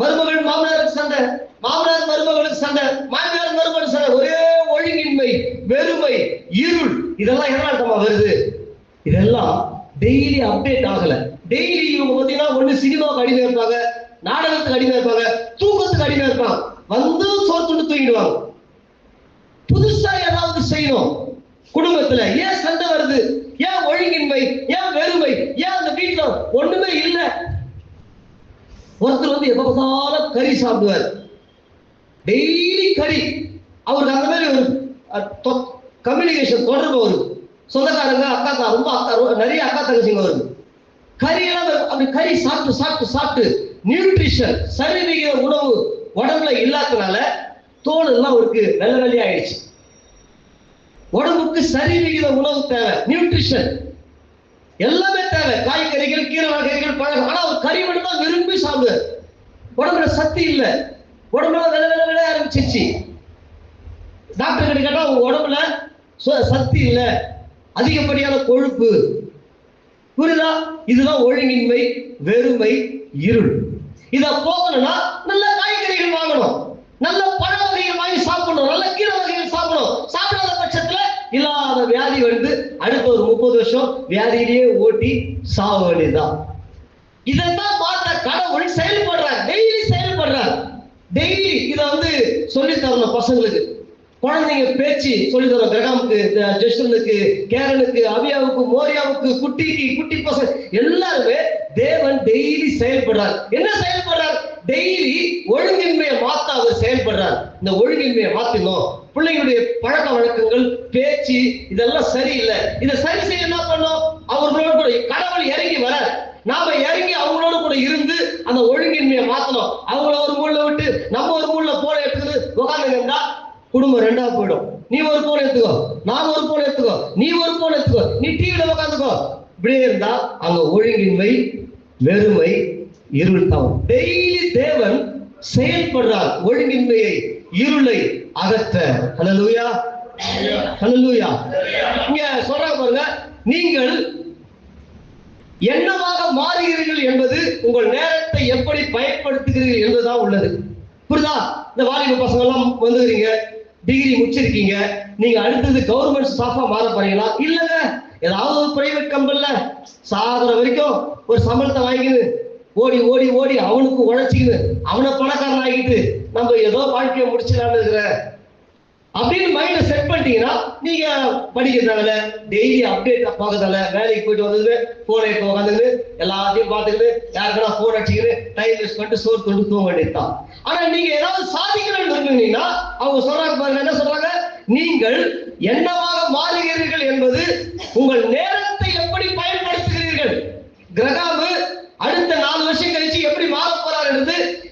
மருமகள் மாமனாருக்கு சண்டை, மாமனார் மருமகளுக்கு சண்டை, மாமியார் மருமகளுக்கு சண்டை. ஒரே ஒழுங்கின்மை, வெறுமை, இருள். இதெல்லாம் என்ன வருது? இதெல்லாம் டெய்லி அப்டேட் ஆகல. டெய்லி இவங்க பாத்தீங்கன்னா ஒண்ணு சினிமாவுக்கு அடிமை இருப்பாங்க, நாடகத்துக்கு அடிமை இருப்பாங்க, தூக்கத்துக்கு அடிமை இருப்பாங்க. வந்து சோறு துண்டு தூங்கிடுவாங்க. புதுசா ஏதாவது செய்யணும். குடும்பத்துல ஏன் சண்டை வருது? ஏன் ஒழுங்கின்மை? ஏன் வெறுமை? ஏன் அந்த வீட்டுல ஒண்ணுமே இல்ல? ஒருத்தர் வந்து எப்ப பார்த்தாலும் கறி சாப்பிடுவார். டெய்லி கறி. அவருக்கு அந்த மாதிரி ஒரு கம்யூனிகேஷன் தொடர்பு வருது. சொந்தக்காரங்க, ரொம்ப நிறைய அக்கா தங்கச்சிங்க வருது. கறியெல்லாம் அப்படி கறி சாப்பிட்டு நியூட்ரிஷன் சரிவிகித உணவு உடம்புல இல்லாதனால தோல் எல்லாம் அவருக்கு வெள்ளை ஆயிடுச்சு. உடம்புக்கு சரிவிகித உணவு தேவை, நியூட்ரிஷன் எல்லாமே தேவை. காய்கறிகள், கீரை வகைகள், பழங்கள். ஆனா ஒரு கறி மட்டும் தான் விரும்பி சாப்பிடுவார். உடம்புல சக்தி இல்ல, உடம்புல வெள்ளை ஆரம்பிச்சிருச்சு. டாக்டர் கிட்ட கேட்டா உங்க உடம்புல சக்தி இல்ல, அதிகப்படியான கொழுப்பு. புரியுதா? இதுதான் ஒழுங்கின்மை, வெறுமை, இருள். இத போகணும்னா நல்ல காய்கறிகள் வாங்கணும், நல்ல பழ வகைகள் வாங்கி சாப்பிடணும், நல்ல கீரை வகைகள் சாப்பிடணும். சாப்பிடாத பட்சத்துல இல்லாத வியாதி வந்து அடுத்த ஒரு 30 வருஷம் வியாதியிலேயே ஓட்டி சாவ வேண்டியதுதான். இதான் மாத்த கடவுள் செயல்படுறார். டெய்லி இத வந்து சொல்லி தரணும் பசங்களுக்கு. குழந்தைங்க பேச்சு சொல்லி தரோம். கிரகாமுக்கு, ஜெஸ்டனுக்கு, கேரனுக்கு, அபியாவுக்கு, மோரியாவுக்கு, குட்டி பசங்க எல்லாருமே தேவன் டெய்லி செயல்படுறார். என்ன செயல்படுறார்? டெய்லி ஒழுங்கின்மையை மாத்த அவர் செயல்படுறார். இந்த ஒழுங்கின்மையை மாத்தினோம். பிள்ளைங்களுடைய பழக்க வழக்கங்கள், பேச்சு இதெல்லாம் சரியில்லை. இதை சரி செய்ய என்ன பண்ணோம்? அவர்களோடு கூட கடவுள் இறங்கி வர, நாம இறங்கி அவங்களோட கூட இருந்து அந்த ஒழுங்கின்மையை மாத்தணும். அவங்கள ஒரு மூல விட்டு நம்ம ஒரு மூல போன எடுத்துக்கிட்டு உட்காந்துருந்தா குடும்பம் ரெண்டா போயிடும். நீ ஒரு போன் எடுத்துக்கோ, நான் ஒரு போன் எடுத்துக்கோ, நீ ஒரு போன் எடுத்துக்கோ, நீ டிவியில உட்காந்துக்கோ. இப்படியே இருந்தா அங்க ஒழுங்கின்மை, வெறுமை, இருள் தான். டெய்லி தேவன் செயல்படுறார். ஒழுங்கின்மையை, இருளை அகற்ற. ஹல்லேலூயா, ஹல்லேலூயா. இங்க சொல்றாங்க பாருங்க, நீங்கள் என்னவாக மாறுகிறீர்கள் என்பது உங்கள் நேரத்தை எப்படி பயன்படுத்துகிறீர்கள் என்பதுதான் உள்ளது. புரியுதா? இந்த வாலிப பசங்க எல்லாம் வந்துக்கிறீங்க, டிகிரி முடிச்சிருக்கீங்க, நீங்க அடுத்தது கவர்மெண்ட் ஸ்டாஃபா மாற போறீங்களா? இல்லங்க, ஏதாவது ஒரு பிரைவேட் கம்பெனில சாகிற வரைக்கும் ஒரு சம்பளத்தை வாங்கிட்டு ஓடி ஓடி ஓடி அவனுக்கு உழைச்சிக்கின்னு அவனை பணக்காரன் ஆகிட்டு நம்ம ஏதோ வாழ்க்கையை முடிச்சிடலான்னு இருக்கிற அப்படின்னு மைண்ட செட் பண்ணிட்டீங்கன்னா, நீங்க படிக்கிறதால டெய்லி அப்டேட் பார்க்கறதால வேலைக்கு போயிட்டு வந்தது போன் எடுத்து உட்காந்துன்னு எல்லாத்தையும் பார்த்துக்கிட்டு யாருக்கெல்லாம் போன் அடிச்சுக்கிட்டு டைம் வேஸ்ட் பண்ணிட்டு சோறு தொண்டு தூங்க வேண்டியதுதான். ஆனா நீங்க ஏதாவது சாதிக்கணும்னு இருந்தீங்கன்னா அவங்க சொல்றாங்க பாருங்க, என்ன சொல்றாங்க? நீங்கள் என்னவாக மாறுகிறீர்கள் என்பது உங்கள் நேரத்தை எப்படி பயன்படுத்துகிறீர்கள். கிரகாமு அடுத்த 4 வருஷம் கழிச்சு எப்படி மாற போறாரு,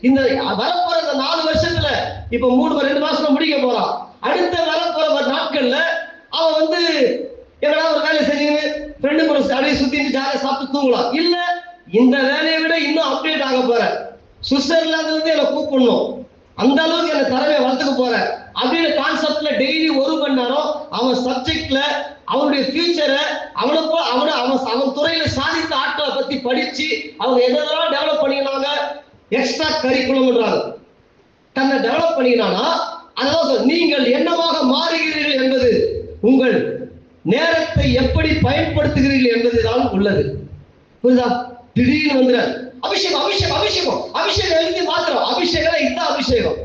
இந்த வரப்போற இந்த 4 வருஷத்துல இப்ப 2 மாசத்துல முடிக்க போறான். அடுத்த வரப்போற நாட்கள்ல அவன் வந்து எங்கடா ஒரு வேலையை செஞ்சு ஃப்ரெண்டு கூட அப்படியே சுத்திட்டு ஜாலியா சாப்பிட்டு தூங்கலாம். இல்ல, இந்த வேலையை விட இன்னும் அப்டேட் ஆக போற, சுவிட்சர்லாந்துல இருந்து என்ன கூப்பிடணும், அந்த அளவுக்கு என்ன திறமையை வளர்த்துக்க போற அப்படின்னு கான்செப்ட்ல டெய்லி 1 மணி நேரம் அவன் சப்ஜெக்ட்ல அவனுடைய ஃபியூச்சரை அவன் துறையில சாதித்த ஆட்களை பத்தி படிச்சு அவங்க எதெல்லாம் டெவலப் பண்ணினாங்க, எக்ஸ்ட்ரா கரிக்குலம்ன்றாங்க, தன்னை டெவலப் பண்ணினானா அதாவது நீங்கள் என்னவாக மாறுகிறீர்கள் என்பது உங்கள் நேரத்தை எப்படி பயன்படுத்துகிறீர்கள் என்பதுதான் உள்ளது. புரியுதா? திடீர்னு வந்துற அபிஷேகம் அபிஷேகம் அபிஷேகம் அபிஷேகம் எழுதி மாத்திரம் அபிஷேகம், இதுதான் அபிஷேகம்,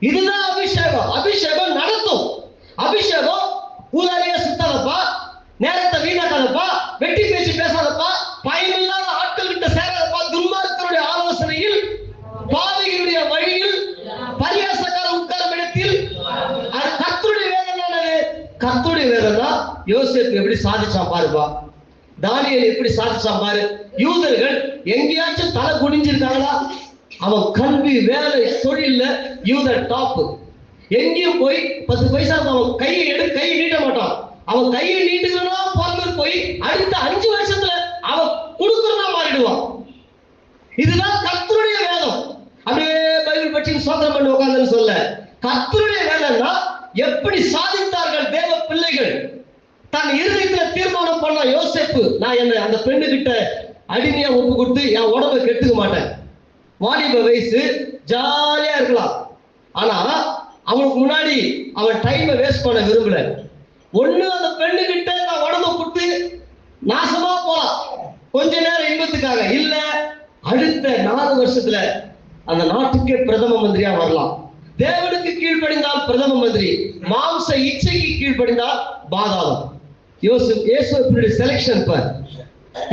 இதுதான் அபிஷேகம். அபிஷேகம் நடத்தும். அபிஷேகம் ஊதாரியா சுத்தாதப்பா, நேரத்தை வீணாக்காதப்பா, வெட்டி பேச்சு பேசாதப்பா, பயனில்லாத ஆட்கள் கிட்ட சேராதப்பா, துன்மார்க்கருடைய ஆலோசனையில், பாவிகளுடைய வழியில், பரியாசக்கார உட்காரும் இடத்தில். அது கர்த்தருடைய வேதனை. கர்த்தருடைய வேதனை யோசேப்பு எப்படி சாதிச்சான் பாருப்பா, தானியேல் எப்படி சாதிச்சான் பாரு. யூதர்கள் எங்கேயாச்சும் தலை குனிஞ்சிருக்காங்களா? அவன் கல்வி, வேலை, தொழில்ல யூதர் டாப். எங்கேயும் போய் 10 பைசா அவன் கையை நீட்ட மாட்டான். அவன் கையை நீட்டுனா பிறந்து போய் அடுத்த 5 வருஷத்துல அவன் கொடுக்கறதா மாறிடுவான். இதுதான் கர்த்தருடைய வேதம். அப்படியே பைபிள் பற்றி சோதனை பண்ணி உட்கார்ந்து சொல்ல, கர்த்தருடைய வேதம்னா எப்படி சாதித்தார்கள் தேவ பிள்ளைகள். தன் இருதயத்துல தீர்மானம் பண்ண யோசேப்பு, நான் என்ன அந்த பெண்ணு கிட்ட அடிமையா ஒப்பு கொடுத்து என் உடம்பை கெட்டுக்க மாட்டேன். வாலிப வயசு, ஜாலியா இருக்கலாம். ஆனா அவனுக்கு முன்னாடி அவன் டைமை வேஸ்ட் பண்ண விரும்பல. ஒண்ணு அந்த பெண்ணு கிட்ட நான் உடம்பை கொடுத்து நாசமா போலாம் கொஞ்ச நேரம் இன்பத்துக்காக, இல்ல அடுத்த 4 வருஷத்துல அந்த நாட்டுக்கே பிரதம மந்திரியா வரலாம். தேவனுக்கு கீழ்ப்படிந்தால் பிரதம மந்திரி, மாம்ச இச்சைக்கு கீழ்ப்படிந்தால் பாதாளம். யோசேப்புடைய செலக்ஷன் பார்,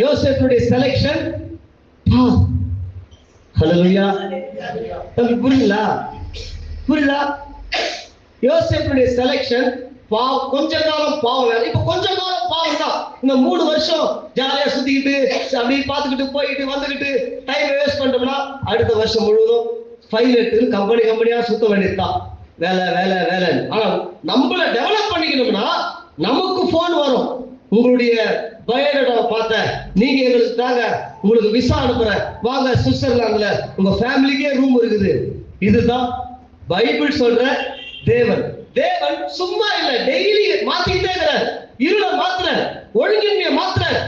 யோசேப்புடைய செலக்ஷன். ஹல்லேலூயா. உங்களுக்கு புரியுங்களா? புரியுதா? யோசேப்புடைய செலக்ஷன் கொஞ்ச காலம் பாவம் வேற, இப்ப கொஞ்ச காலம் பாவம் தான். இந்த 3 வருஷம் ஜாலியா சுத்திக்கிட்டு அப்படி பார்த்துக்கிட்டு போயிட்டு வந்துகிட்டு டைம் வேஸ்ட் பண்ணிட்டோம்னா அடுத்த வருஷம் முழுவதும் ஃபைல் எடுத்து கம்பெனியா சுத்த வேண்டியதுதான். வேலை வேலை வேலை. ஆனா நம்மள டெவலப் பண்ணிக்கணும்னா நமக்கு போன் வரும், உங்களுடைய பயோடேட்டாவை பார்த்த நீங்க எங்களுக்கு தாங்க, உங்களுக்கு விசா அனுப்புறேன், வாங்க சுவிட்சர்லாந்துல உங்க ஃபேமிலிக்கே ரூம் இருக்குது. இதுதான் பைபிள் சொல்ற தேவன். தேவன் சும்மா இல்ல, டெய்லி மாத்திக்கிட்டே இருக்கிறார். இருளை மாத்துறார், ஒழுங்கின்மையை மாத்துறார்,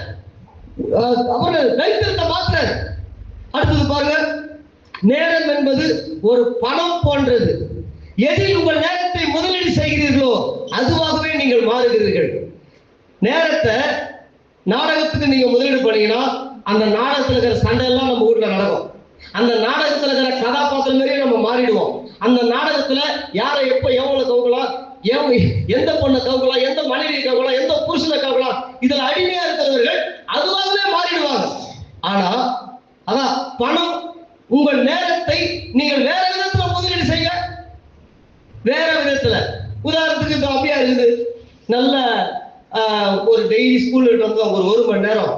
அப்புறம் தைத்தியத்தை மாத்துறார். அடுத்தது பாருங்க, நேரம் என்பது ஒரு பணம் போன்றது. எதில் உங்கள் நேரத்தை முதலீடு செய்கிறீர்களோ அதுவாகவே நீங்கள் மாறுகிறீர்கள். நேரத்தை நாடகத்துக்கு நீங்க முதலீடு பண்ணீங்கன்னா அந்த நாடகத்துல இருக்கிற சண்டை எல்லாம் நம்ம ஊர்ல நடக்கும். அந்த நாடகத்துல இருக்கிற கதாபாத்திரம் மாதிரியே நம்ம மாறிடுவோம். அந்த நாடகத்துல யாரை எப்ப எவ்வளவு கவுக்கலாம், எந்த பொண்ணை கவுக்கலாம், எந்த மனைவியை கவுக்கலாம், எந்த புருஷனை கவுக்கலாம், இதுல அடிமையா இருக்கிறவர்கள் அதுவாகவே மாறிடுவாங்க. ஆனா அதான் பணம், உங்கள் நேரத்தை நீங்கள் வேற விதத்துல முதலீடு செய்ய, வேற விதத்துல. உதாரணத்துக்கு இப்ப அப்படியா இருக்குது, நல்ல ஒரு டெய்லி ஸ்கூல்ல வந்து ஒரு 1 மணி நேரம்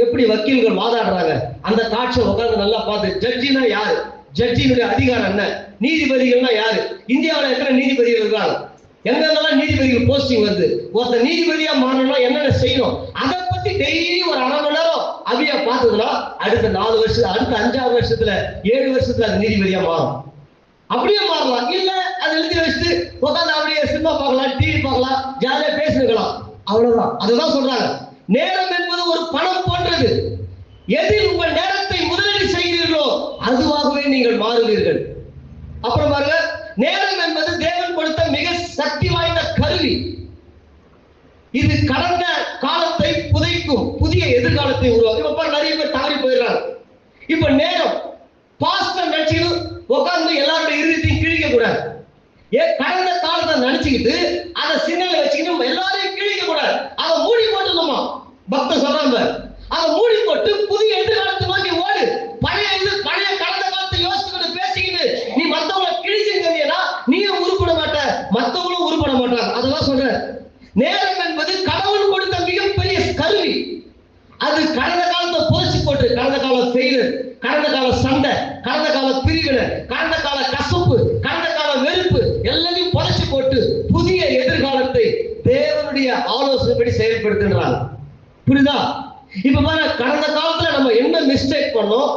எப்படி வக்கீல்கள் வாதாடுறாங்க அந்த காட்சியை உட்கார்ந்து நல்லா பார்த்து, ஜட்ஜினா யாரு, ஜட்ஜினுடைய அதிகாரம் என்ன, நீதிபதிகள்னா யாரு, இந்தியாவில் எத்தனை நீதிபதிகள் இருக்காங்க, எங்கெல்லாம் நீதிபதிகள் போஸ்டிங் வருது, ஒருத்தர் நீதிபதியா மாறணும்னா என்னென்ன செய்யணும், அதை பத்தி டெய்லி ஒரு 1/2 மணி நேரம் அபியா பார்த்ததுன்னா அடுத்த 4 வருஷம், அடுத்த 5ஆவது வருஷத்துல 7 வருஷத்துல அது நீதிபதியா மாறும். அப்படியே மாறலாம். இல்ல அதை எழுதி வச்சுட்டு உட்காந்து அப்படியே சினிமா பார்க்கலாம், டிவி பார்க்கலாம், ஜாலியா பேசிக்கலாம், அவ்வளவுதான். அதுதான் சொல்றாங்க, நேரம் என்பது ஒரு பணம் போன்றது. எதில் உங்கள் நேரத்தை முதலீடு செய்கிறீர்களோ அதுவாகவே நீங்கள் மாறுவீர்கள். அப்புறம் பாருங்க, நேரம் என்பது தேவன் கொடுத்த மிக சக்தி வாய்ந்த கருவி. இது கடந்த காலத்தை புதைக்கும், புதிய எதிர்காலத்தை உருவாக்கும். இப்ப நிறைய பேர் தவறி போயிடுறாங்க. இப்ப நேரம் பாஸ்ட் நினைச்சுக்கிட்டு உட்கார்ந்து எல்லாருடைய இறுதியையும் கிழிக்க கூடாது. கடந்த காலத்தை நினைச்சுக்கிட்டு அதை சின்னல வச்சுக்கிட்டு எல்லாரையும் கிழிக்க கூடாது. அதை மூடி போட்டுமா பக்தர் சொல்றாங்க, அதை மூடி போட்டு புதிய எதிர்காலத்தை நோக்கி ஓடு. பழைய கடந்த காலத்தை யோசிச்சுக்கிட்டு பேசிக்கிட்டு நீ மத்தவங்களை கிழிச்சுங்கன்னா நீயும் உருப்பட மாட்ட, மத்தவங்களும் உருப்பட மாட்டாங்க. அதெல்லாம் சொல்ற, நேரம் என்பது கடவுள் கொடுத்த மிகப்பெரிய கருவி. அது கடந்த காலத்தை புதைச்சு போட்டு, கடந்த கால ஃபெயிலியர், கடந்த கால சண்டை, கடந்த கால பிரிவினை, கடந்த கால கசப்பு, கடந்த கால வெறுப்பு எல்லாத்தையும் புதைச்சு போட்டு புதிய எதிர்காலத்தை தேவனுடைய ஆலோசனைப்படி செயல்படுத்துகிறாங்க. புரியுதா? இப்ப பாருங்க, கடந்த காலத்துல நம்ம என்ன மிஸ்டேக் பண்ணோம்,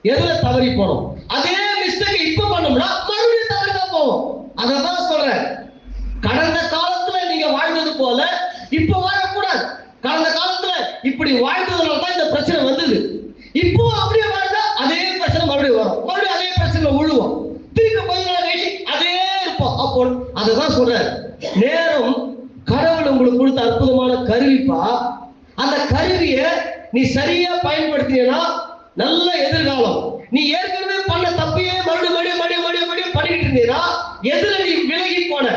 எதுல தவறி போனோம், அதே மிஸ்டேக் இப்ப பண்ணோம்னா மறுபடியும் தவறிதான் போவோம். அதான் சொல்றேன், கடந்த காலத்துல நீங்க வாழ்ந்தது போல இப்ப வாழக்கூடாது. கடந்த காலத்துல இப்படி வாழ்ந்ததுனால தான் இந்த பிரச்சனை வந்தது. இப்போ அப்படியே வாழ்ந்தா அதே பிரச்சனை மறுபடியும் வரும், மறுபடியும் அதே பிரச்சனை விழுவோம், திருப்பி கொஞ்ச நாள் கழிச்சு அதே இருப்போம். அப்போ அதுதான் சொல்றேன், நேரம் கடவுள் உங்களுக்கு கொடுத்த அற்புதமான கருவிப்பா. அந்த கருவியை நீ சரியா பயன்படுத்தினா நல்ல எதிர்காலம். நீ ஏற்கனவே பண்ண தப்பையே மறுபடியும் பண்ணிக்கிட்டு இருந்தீங்கன்னா எதுல நீ விலகி போன.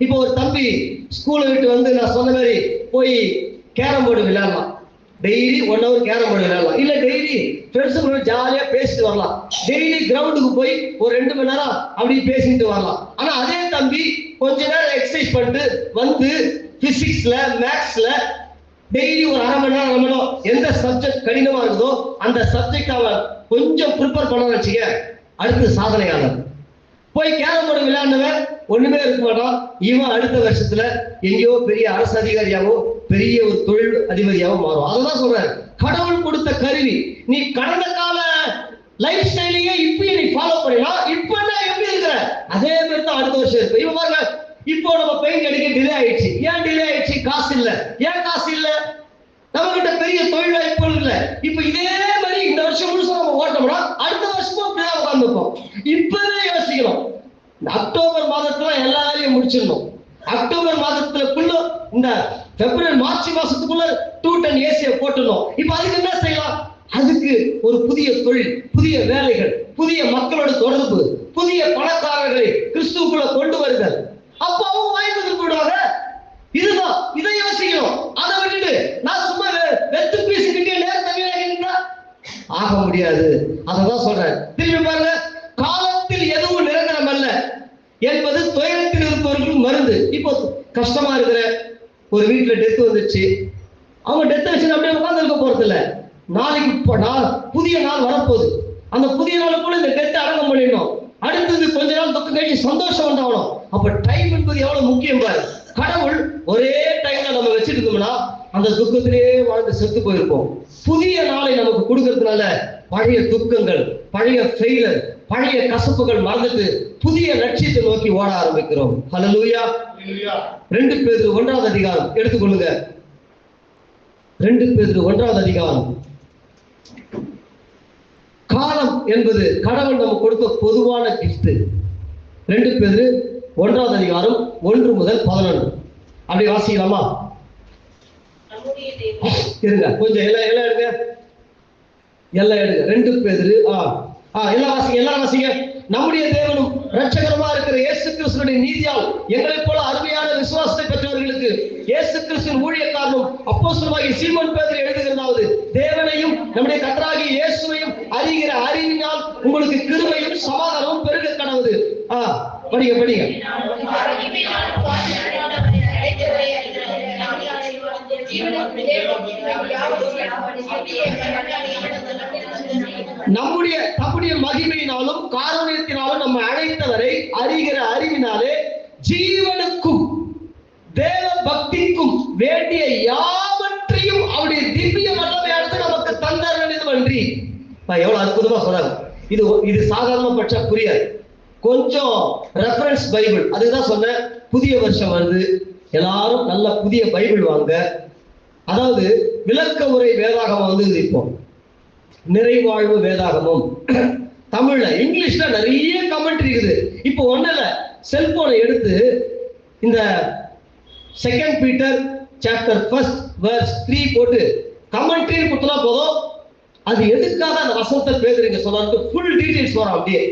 இப்போ ஒரு தம்பி ஸ்கூலை விட்டு வந்து நான் சொன்ன மாதிரி போய் கேரம் போர்டு விளையாடலாம், டெய்லி 1 hour கேரம் போர்டு விளையாடலாம், இல்ல டெய்லி ஃப்ரெண்ட்ஸுங்களோட ஜாலியா பேசிட்டு வரலாம், டெய்லி கிரவுண்டுக்கு போய் ஒரு 2 மணி நேரம் அப்படி பேசிட்டு வரலாம். ஆனா அதே தம்பி கொஞ்ச நேரம் எக்ஸசைஸ் பண்ணிட்டு வந்து பிசிக்ஸ்ல மேக்ஸ்ல டெய்லி ஒரு 1/2 மணி நேரம் எந்த சப்ஜெக்ட் கடினமா இருக்குதோ அந்த சப்ஜெக்ட் அவன் கொஞ்சம் ப்ரிப்பேர் பண்ண வச்சுக்க, அடுத்து சாதனையாளர். போய் கேரம் போர்டு விளையாடுனவன் ஒண்ணுமே இருக்க மாட்டான், இவன் அடுத்த வருஷத்துல எங்கேயோ பெரிய அரசு அதிகாரியாவோ பெரிய ஒரு தொழில் அதிபதியாவோ மாறும். அததான் சொல்றேன், கடவுள் கொடுத்த கருவி. நீ கடந்த கால லைஃப் ஸ்டைலையே இப்பயும் நீ ஃபாலோ பண்ணினா இப்ப எப்படி இருக்கிற அதே மாதிரி தான் அடுத்த வருஷம் இருக்கு. இவன் பாருங்க, இப்போ நம்ம பெயிண்ட் அடிக்க டிலே ஆயிடுச்சு. ஏன் டிலே ஆயிடுச்சு? காசு இல்ல. ஏன் காசு இல்ல? நம்ம கிட்ட பெரிய தொழில் வாய்ப்புகள் இல்ல. இப்ப இதே மாதிரி இந்த வருஷம் முழுசும் நம்ம ஓட்டோம்னா அடுத்த வருஷமும் அப்படியே உட்கார்ந்துப்போம். இப்பவே யோசிக்கணும், அக்டோபர் மாதத்துல எல்லா வேலையும் முடிச்சிடணும். அக்டோபர் மாதத்துக்குள்ள இந்த பிப்ரவரி மார்ச் மாசத்துக்குள்ள 2 டன் ஏசியை போட்டுடணும். இப்ப அதுக்கு என்ன செய்யலாம்? அதுக்கு ஒரு புதிய தொழில், புதிய வேலைகள், புதிய மக்களோட தொடர்பு, புதிய பணக்காரர்களை கிறிஸ்துவுக்குள்ள கொண்டு வருதல். அப்போ அவங்க வாய்ப்பு போடுவாங்க. இதுதான், இதை யோசிக்கணும். அதை விட்டுட்டு நான் சும்மா வெத்து பேசிக்கிட்டே நேரத்தை வீணாக்கிட்டா ஆக முடியாது. அததான் சொல்றேன். திரும்பி பாருங்க, காலத்தில் எதுவும் நிரந்தரம் அல்ல என்பது துயரத்தில் இருப்பவர்களுக்கு மருந்து. இப்போ கஷ்டமா இருக்கிற ஒரு வீட்டுல டெத் வந்துச்சு, அவங்க டெத் வச்சு அப்படியே உட்கார்ந்து இருக்க போறது இல்ல. நாளைக்கு புதிய நாள் வரப்போகுது. அந்த புதிய நாளுக்குள்ள இந்த டெத்தை அடங்கம் பண்ணிடணும். அடுத்தது கொஞ்ச நாள் துக்கம் கழிச்சு சந்தோஷம் உண்டாகணும். அப்ப டைம் என்பது எவ்வளவு முக்கியம் பாரு. கடவுள் ஒரே டைம்ல நம்ம வச்சுட்டு இருந்தோம்னா அந்த துக்கத்திலேயே வாழ்ந்து செத்து போயிருப்போம். புதிய நாளை நமக்கு கொடுக்கறதுனால பழைய துக்கங்கள், பழைய ஃபெயிலர், பழைய கசப்புகள் மறந்துட்டு புதிய லட்சியத்தை நோக்கி ஓட ஆரம்பிக்கிறோம். ஹல்லேலூயா. 2 பேதுரு 1வது அதிகாரம் எடுத்துக்கொள்ளுங்க. 2 பேதுரு 1வது அதிகாரம். காலம் என்பது கடவுள் நமக்கு கொடுத்த பொதுவான கிஃப்ட். 2 பேதுரு 1வது அதிகாரம் 1 முதல் 11 அப்படி வாசிக்கலாமா? இருங்க கொஞ்சம் எல்லாம் எடுங்க, எல்லாம் எடுங்க. 2 பேதுரு எல்லாம் வாசிங்க. நம்முடைய தேவனும் இரட்சகருமா இருக்கிற இயேசு கிறிஸ்துவின் நீதியால் எங்களைப் போல அருமையான விசுவாசத்தை பெற்றவர்களுக்கு இயேசு கிறிஸ்துவின் ஊழியக்காரனும் அப்போஸ்தலனாகிய சீமோன் பேதுரு எழுதுகிறதாவது, தேவனையும் நம்முடைய கர்த்தராகிய இயேசுவையும் அறிகிற அறிவினால் உங்களுக்கு கிருபையும் சமாதானமும் பெருக கடவுது. படிங்க. நம்முடைய மகிமையினாலும் காருண்யத்தினாலும் நம்ம அழைத்தவரை அறிகிற அறிவினாலே ஜீவனுக்கும் தேவ பக்திக்கும் வேண்டிய யாவற்றையும் அவருடைய திவ்ய வல்லமையானது நமக்கு தந்தார் என்று. எவ்வளவு அற்புதமா சொல்றாங்க. இது சாதாரண பட்ச புரியாது. கொஞ்சம் ரெஃபரன்ஸ் பைபிள், அதுதான் சொன்னேன். புதிய வருஷம் வருது, எல்லாரும் நல்ல புதிய பைபிள் வாங்க. அதாவது விளக்க உரை வேதாகமம் வந்து இப்போ நிறைவாழ்வு வேதாகமம் தமிழ்ல, இங்கிலீஷ்ல நிறைய கமெண்ட்ரி இருக்குது. இப்போ ஒண்ணுல செல்போனை எடுத்து இந்த 2 பீட்டர் சாப்டர் 1 போட்டு கமெண்ட்ரி கொடுத்தா போதும். அது எதுக்காக அந்த வசனத்தை பேசுறீங்க சொல்லாட்டு ஃபுல் டீடைல்ஸ் வரும். அப்படியே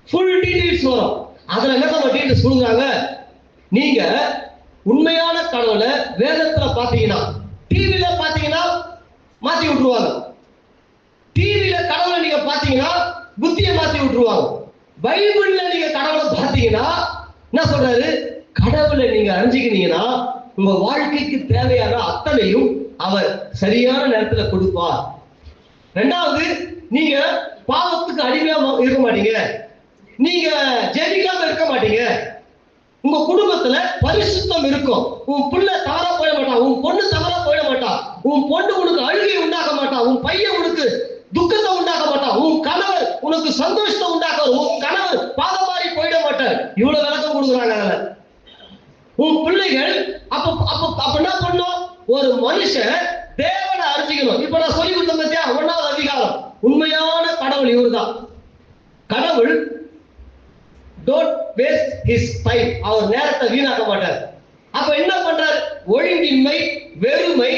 ஃபுல் டீடைல்ஸ் வரும். அதுல என்ன நம்ம டீடைல்ஸ் கொடுக்குறாங்க? நீங்க உண்மையான கடவுளை வேதத்துல பாத்தீங்கன்னா, டிவில பாத்தீங்கன்னா மாத்தி விட்டுருவாங்க. டிவில கடவுளை நீங்க பாத்தீங்கன்னா புத்தியை மாத்தி விட்டுருவாங்க. பைபிள்ல நீங்க கடவுளை பாத்தீங்கன்னா என்ன சொல்றாரு? கடவுளை நீங்க அறிஞ்சுக்கினீங்கன்னா உங்க வாழ்க்கைக்கு தேவையான அத்தனையும் அவர் சரியான நேரத்துல கொடுப்பார். ரெண்டாவது, நீங்க பாவத்துக்கு அடிமையா இருக்க மாட்டீங்க, நீங்க ஜெபிக்காம இருக்க மாட்டீங்க, உங்க குடும்பத்துல பரிசுத்தம் இருக்கும். உன் பிள்ளை தவறா போயிட மாட்டான், உன் பொண்ணு தவறா போயிட மாட்டான், உன் பொண்ணு உனக்கு அழுகை உண்டாக மாட்டான், உன் பையன் உனக்கு துக்கத்தை உண்டாக மாட்டான், உன் கணவர் உனக்கு சந்தோஷத்தை உண்டாக, உன் கணவர் பாதம் மாறி போயிட மாட்டார். இவ்வளவு விளக்கம் கொடுக்குறாங்க. உன் பிள்ளைகள் அப்ப என்ன பண்ணும்? ஒரு மனுஷன் தேவனை அறிஞ்சிக்கணும். இப்ப நான் சொல்லி கொடுத்த பத்தியா 1வது அதிகாரம், உண்மையான கடவுள் இவர்தான். கடவுள் don't waste his time, அவர் நேரத்தை வீணாக்க மாட்டார். அப்ப என்ன பண்றார்? ஒழுங்கின்மை, வெறுமை,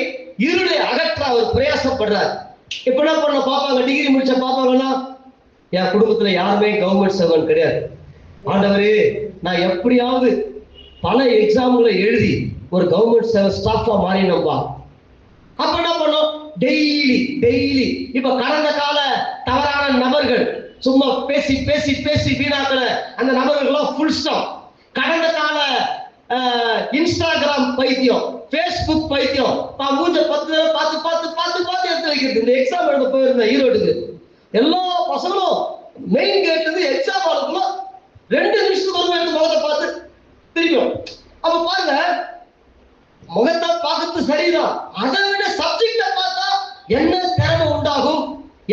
இருளை அகற்ற அவர் பிரயாசப்படுறார். இப்ப என்ன பண்ண பாப்பாங்க? டிகிரி முடிச்ச பாப்பாங்கன்னா, என் குடும்பத்துல யாருமே கவர்மெண்ட் சர்வன்ட் கிடையாது, ஆண்டவரே நான் எப்படியாவது பல எக்ஸாம்களை எழுதி ஒரு கவர்மெண்ட் ஸ்டாஃபா மாறினோம்பா. அப்ப என்ன பண்ணோம்? டெய்லி இப்ப கடந்த கால தவறான நபர்கள் சும்மா பேசி பேசி பேசி வீணாக்கல அந்த நபர்கள்லாம் ஃபுல் ஸ்டாப். கடந்த கால இன்ஸ்டாகிராம் பைத்தியம், பேஸ்புக் பைத்தியம், மூஞ்ச 10 தடவை பார்த்து எடுத்து வைக்கிறது. இந்த எக்ஸாம் எழுத போயிருந்தேன் ஈரோடுக்கு, எல்லா பசங்களும் மெயின் கேட் இருந்து எக்ஸாம் ஆளுக்குள்ள 2 நிமிஷத்துக்கு ஒரு எடுத்து முகத்தை பார்த்து திரும்பியும். அப்ப பாருங்க, முகத்தை பார்க்கறது சரிதான், அதை விட சப்ஜெக்ட பார்த்தா என்ன திறமை உண்டாகும்,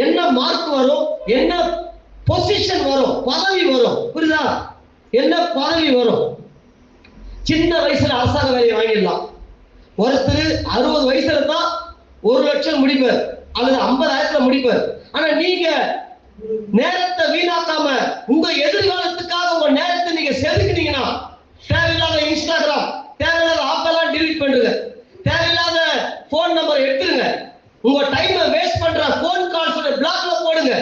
என்ன மார்க் வரும், என்ன பொசிஷன் வரும், பதவி வரும். புரியுதா? என்ன பதவி வரும்? சின்ன வயசுல அரசாங்க வேலையை வாங்கிடலாம். ஒருத்தர் 60 வயசுல தான் 1 லட்சம் முடிப்பார் அல்லது 50,000 முடிப்பார். ஆனா நீங்க நேரத்தை வீணாக்காம உங்க எதிர்காலத்துக்காக உங்க நேரத்தை நீங்க செதுக்குனீங்கன்னா, தேவையில்லாத இன்ஸ்டாகிராம், தேவையில்லாத ஆப்பெல்லாம் டிலீட் பண்ணுங்க, தேவையில்லாத போன் நம்பர் எடுத்துருங்க, உங்க டைமை வேஸ்ட் பண்ற போன் கால்ஸ் பிளாக்ல போடுங்க.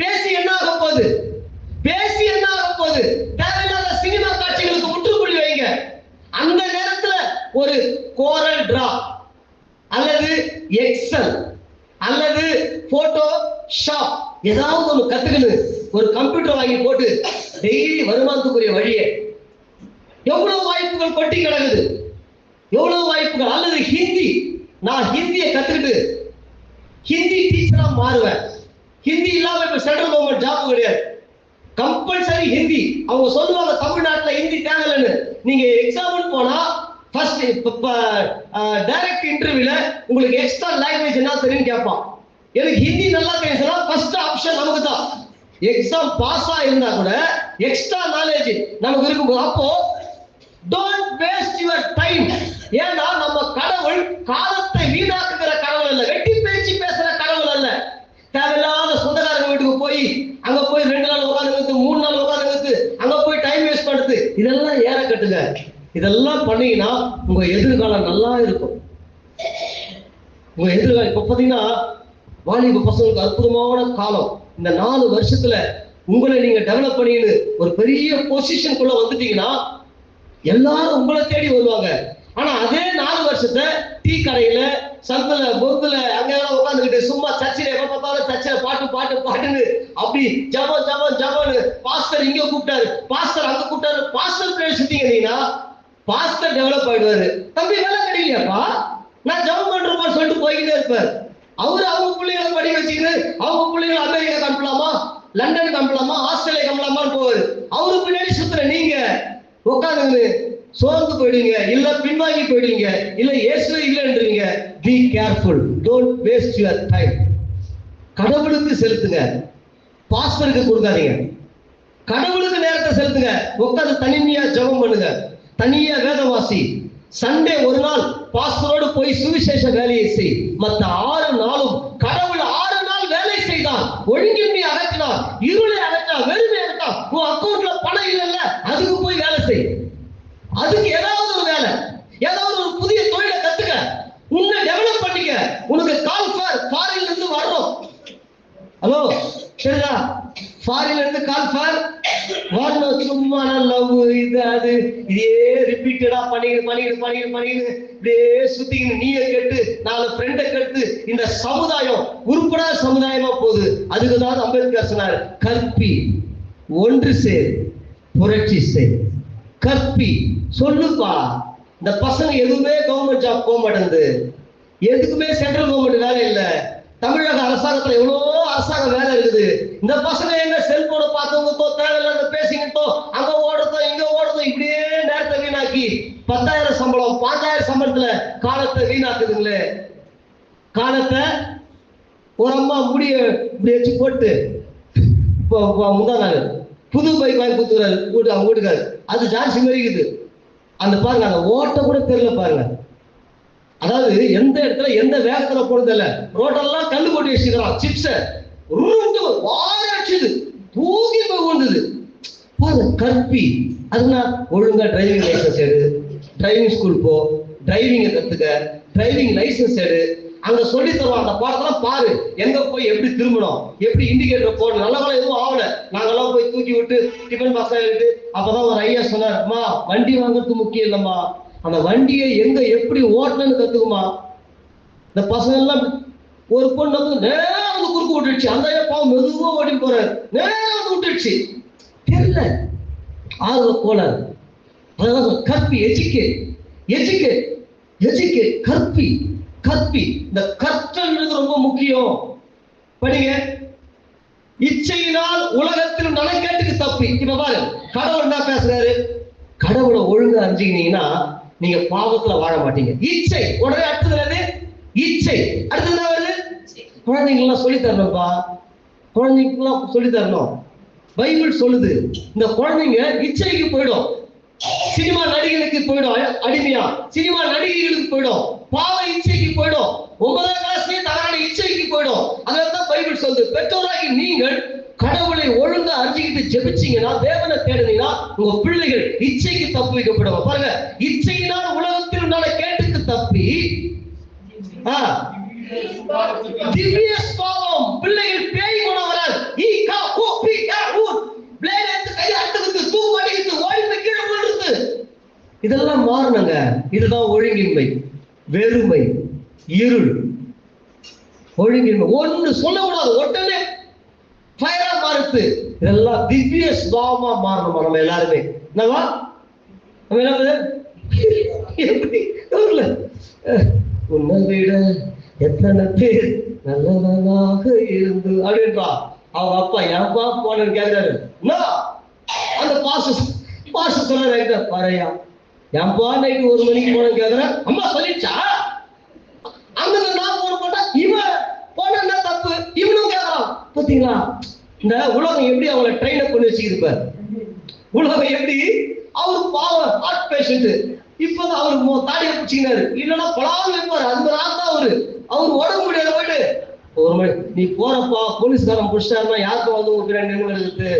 பேசி என்ன ஆக போகுது? தேவையில்லாத சினிமா காட்சிகளுக்கு முற்றுப்புள்ளி வைங்க. அந்த நேரத்துல ஒரு கோரல் டிரா அல்லது எக்ஸல் அல்லது போட்டோ ஷாப் ஏதாவது ஒன்று கத்துக்கணும். ஒரு கம்ப்யூட்டர் வாங்கி போட்டு டெய்லி வருமானத்துக்குரிய வழியே எவ்வளவு வாய்ப்புகள் கொட்டி கிடக்குது, எவ்வளவு வாய்ப்புகள். அல்லது ஹிந்தி, நான் ஹிந்தியை கத்துக்கிட்டு ஹிந்தி டீச்சரா மாறுவேன். ஹிந்தி இல்லாம இப்ப சென்ட்ரல் கவர்மெண்ட் ஜாப் கிடையாது, கம்பல்சரி ஹிந்தி. அவங்க சொல்லுவாங்க தமிழ்நாட்டுல ஹிந்தி தேவையில்லைன்னு. நீங்க எக்ஸாம்பிள் போனா ஃபர்ஸ்ட் டைரக்ட் இன்டர்வியூல உங்களுக்கு எக்ஸ்ட்ரா லாங்குவேஜ் என்ன தெரியும் கேட்பான். எனக்கு ஹிந்தி நல்லா பேசுனா ஃபர்ஸ்ட் ஆப்ஷன் நமக்கு தான். எக்ஸாம் பாஸ் ஆயிருந்தா கூட எக்ஸ்ட்ரா நாலேஜ் நமக்கு இருக்கும். அப்போ டோன்ட் வேஸ்ட் யுவர் டைம். ஏன்னா நம்ம கடவுள் காலத்தை வீணாக்குகிற கடவுள் அல்ல, வெட்டி பேச்சு பேசுற கடவுள் அல்ல. தேவையில்லாத சொந்தக்காரங்க வீட்டுக்கு போய் அங்க போய் 2 நாள் உட்காந்து 3 நாள் உட்காந்து அங்க போய் டைம் வேஸ்ட் பண்றது, இதெல்லாம் ஏற கட்டுங்க. இதெல்லாம் பண்ணீங்கன்னா உங்க எதிர்காலம் நல்லா இருக்கும். உங்க எதிர்காலம் இப்ப பாத்தீங்கன்னா வாலிப பசங்களுக்கு அற்புதமான காலம். இந்த 4 வருஷத்துல உங்களை நீங்க டெவலப் பண்ணின்னு ஒரு பெரிய பொசிஷனுக்குள்ள வந்துட்டீங்கன்னா எல்லாரும் உங்களை தேடி வருவாங்க. ஆனா அதே 4 வருஷத்தை டீ கடையில, சந்தில, பொருத்துல அங்க உட்காந்துக்கிட்டு சும்மா சர்ச்சில எப்ப பார்த்தாலும் சர்ச்சில பாட்டுன்னு அப்படி ஜபன்னு பாஸ்டர் இங்க கூப்பிட்டாரு, பாஸ்டர் அங்க கூப்பிட்டாரு, பாஸ்டர் பேர் சுத்திங்கன்னா பாஸ்டர் டெவலப் ஆயிடுவாரு. தம்பி வேலை கிடைக்கலையாப்பா, நான் ஜபம் பண்றப்பா சொல்லிட்டு போய்கிட்டே இருப்பார். அவங்க பிள்ளைகளை படிக்க வச்சுக்கிட்டு அவங்க பிள்ளைகளை அமெரிக்கா அனுப்பலாமா, லண்டன் அனுப்பலாமா, ஆஸ்திரேலியா அனுப்பலாமான்னு போவாரு. அவரு பின்னாடி சுத்துற நீங்க உட்காந்து சோர்ந்து போயிடுங்க, இல்ல பின்வாங்கி போயிடுங்க, இல்ல இயேசுவே இல்லைன்றீங்க. Be careful, don't waste your time. கடவுளுக்கு செலுத்துங்க, பாஸ்டருக்கு கொடுக்காதீங்க. கடவுளுக்கு நேரம் நேரத்தை செலுத்துங்க. உட்காந்து தனிமையா ஜெபம் பண்ணுங்க, தனியா வேதவாசி. சண்டே ஒரு நாள் பாஸ்டரோடு போய் சுவிசேஷ வேலையை செய். மற்ற 6 நாளும் கடவுள் 6 நாள் வேலை செய்தான். ஒழுங்கின்மை அகற்றினார், இருளை அகற்றினார், வெறுமை அகற்றினார். உன் அக்கௌண்ட்ல பணம் இல்லைல்ல, அதுக்கு போய் வேலை செய். அதுக்கு ஏதாவது ஒரு வேலை, ஏதாவது ஒரு புதிய தொழிலை கத்துக்க, உன்னை டெவலப் பண்ணிக்க. உனக்கு கால் ஃபாரின்ல இருந்து வர்றோம். ஹலோ சரிதா? ஃபாரின்ல இருந்து கால் ஃபார் வரணும். சும்மா லவ் இது அது இதே ரிப்பீட்டடா பண்ணிக்கிட்டு இப்படியே சுத்திக்கிட்டு நீய கெட்டு 4 ஃப்ரெண்டை கெட்டு இந்த சமுதாயம் உருப்படாத சமுதாயமா போகுது. அதுக்குதான் அம்பேத்கர் சொன்னார், கற்பி, ஒன்று சேர், புரட்சி செய். கற்பி, சொல்லுப்பா. இந்த பசங்க எதுவுமே கவர்மெண்ட் ஜாப் போக மாட்டேங்குது, எதுக்குமே சென்ட்ரல் கவர்மெண்ட் வேலை இல்லை. தமிழக அரசாங்கத்துல எவ்வளவோ அரசாங்க வேலை இருக்குது. இந்த பசங்க எங்க செல்போனை பார்த்தவங்க தேவையில்லாத பேசிக்கிட்டோ, அங்க ஓடுறதோ இங்க ஓடுறதோ, இப்படியே நேரத்தை வீணாக்கி 10,000 சம்பளம் 5,000 சம்பளத்துல காலத்தை வீணாக்குதுங்களே. காலத்தை ஒரு அம்மா முடிய இப்படி வச்சு போட்டு முந்தா நாள் புது பைக் வாங்கி கொடுத்துறாரு அவங்க வீட்டுக்காரு. அது ஜான்சி மறிக்குது. அந்த பாருங்க, அந்த ஓட்ட கூட தெரியல பாருங்க. அதாவது எந்த இடத்துல எந்த வேகத்துல போனது இல்ல. ரோட்டெல்லாம் கல்லு போட்டு வச்சுக்கிறான். சிப்ஸ் வாரடிச்சது, தூக்கி போய் விழுந்தது பாருங்க. கற்பி. அதுனா ஒழுங்கா டிரைவிங் லைசன்ஸ் எடு, டிரைவிங் ஸ்கூல் போ, டிரைவிங்கை கத்துக்க, டிரைவிங் லைசன்ஸ் எடு. அங்க சொல்லி தருவாங்க. அந்த பாடத்தெல்லாம் பாரு, எங்க போய் எப்படி திரும்பணும், எப்படி இண்டிகேட்டர் போடணும். நல்ல காலம் எதுவும் ஆகல. நாங்கெல்லாம் போய் தூக்கி விட்டு டிஃபன் பாக்ஸ் எடுத்து. அப்பதான் ஒரு ஐயா சொன்னார், அம்மா வண்டி வாங்குறது முக்கியம் இல்லம்மா, அந்த வண்டியை எங்க எப்படி ஓட்டணும்னு கத்துக்குமா. இந்த பசங்க எல்லாம் ஒரு பொண்ணு வந்து நேரம் வந்து குறுக்கு விட்டுடுச்சு. அந்த பாவம் மெதுவா ஓடி போறாரு, நேரம் வந்து விட்டுடுச்சு, தெரியல ஆர்வ போனாரு. அதான் கற்பி, எஜிகே கற்பி. இந்த கற்றல் ரொம்ப முக்கியம். படிங்க. இச்சையினால் உலகத்தில் நலக்கேட்டுக்கு தப்பி. இப்ப பாரு, கடவுள் என்ன பேசுறாரு? கடவுளை ஒழுங்கா அறிஞ்சிக்கிட்டீங்கன்னா நீங்க பாவத்துல வாழ மாட்டீங்க. இச்சை உடனே அடுத்தது இச்சை. அடுத்தது என்ன வருது? குழந்தைங்கெல்லாம் சொல்லி தரணும்ப்பா, குழந்தைங்கெல்லாம் சொல்லி தரணும். பைபிள் சொல்லுது, இந்த குழந்தைங்க இச்சைக்கு போயிடும். சினிமா நடிகர்களுக்கு போயிடும் அடிமையா, சினிமா நடிகைகளுக்கு போயிடும், பாவ இச்சைக்கு போயிடும், 9ஆம் கிளாஸ்லயே தவறான இச்சைக்கு போயிடும். அதான் பைபிள் சொல்லுது, பெற்றோராகி நீங்கள் கடவுளை ஒழுங்கா அறிஞ்சிக்கிட்டு ஜெபிச்சீங்கன்னா, தேவனை தேடுனீங்கன்னா உங்க பிள்ளைகள் இச்சைக்கு தப்பு வைக்கப்படுவாங்க. பாருங்க, இச்சையினால் உலகத்தில் நாளை கேட்டுக்கு தப்பி திவ்ய பாவம். பிள்ளைகள் பேய் குணம் வராது. இதெல்லாம் மாறணுங்க. இதுதான் ஒழுங்கின்மை, வெறுமை, இருள். ஒழுங்கின்மை ஒண்ணு சொல்லக்கூடாது, உடனே ஃபயரா மாறுது. இதெல்லாம் திவ்ய சுபாவமா மாறணும் நம்ம எல்லாருமே. என்னவா நம்ம என்ன எப்படி உன்னை விட எத்தனை பேர் நல்லவனாக இருந்து அப்படின்றா. அவங்க அப்பா ஏன்பா போனு கேட்கிறாரு. அந்த பாச சொல்ல பாறையா, ஏன்பா நைட்டு 1 மணிக்கு போனேன்னு கேட்கிறேன். அம்மா சொல்லிடுச்சா? அங்க நான் போன போட்டா இவன் போன என்ன தப்பு, இவனும் கேட்கறான். பாத்தீங்களா இந்த உலகம் எப்படி அவங்களை ட்ரெயின் அப் பண்ணி வச்சுக்கிருப்பார். உலகம் எப்படி அவரு பாவம் ஹார்ட் பேஷண்ட், இப்பதான் அவரு தாடியை பிடிச்சிக்கினாரு, இல்லைன்னா பலாவும் வைப்பாரு. அது தான் அவரு உடம்பு முடியாத போயிட்டு 1 மணி நீ போறப்பா போலீஸ்காரன் பிடிச்சிட்டாருன்னா யாருக்கும் வந்து உங்களுக்கு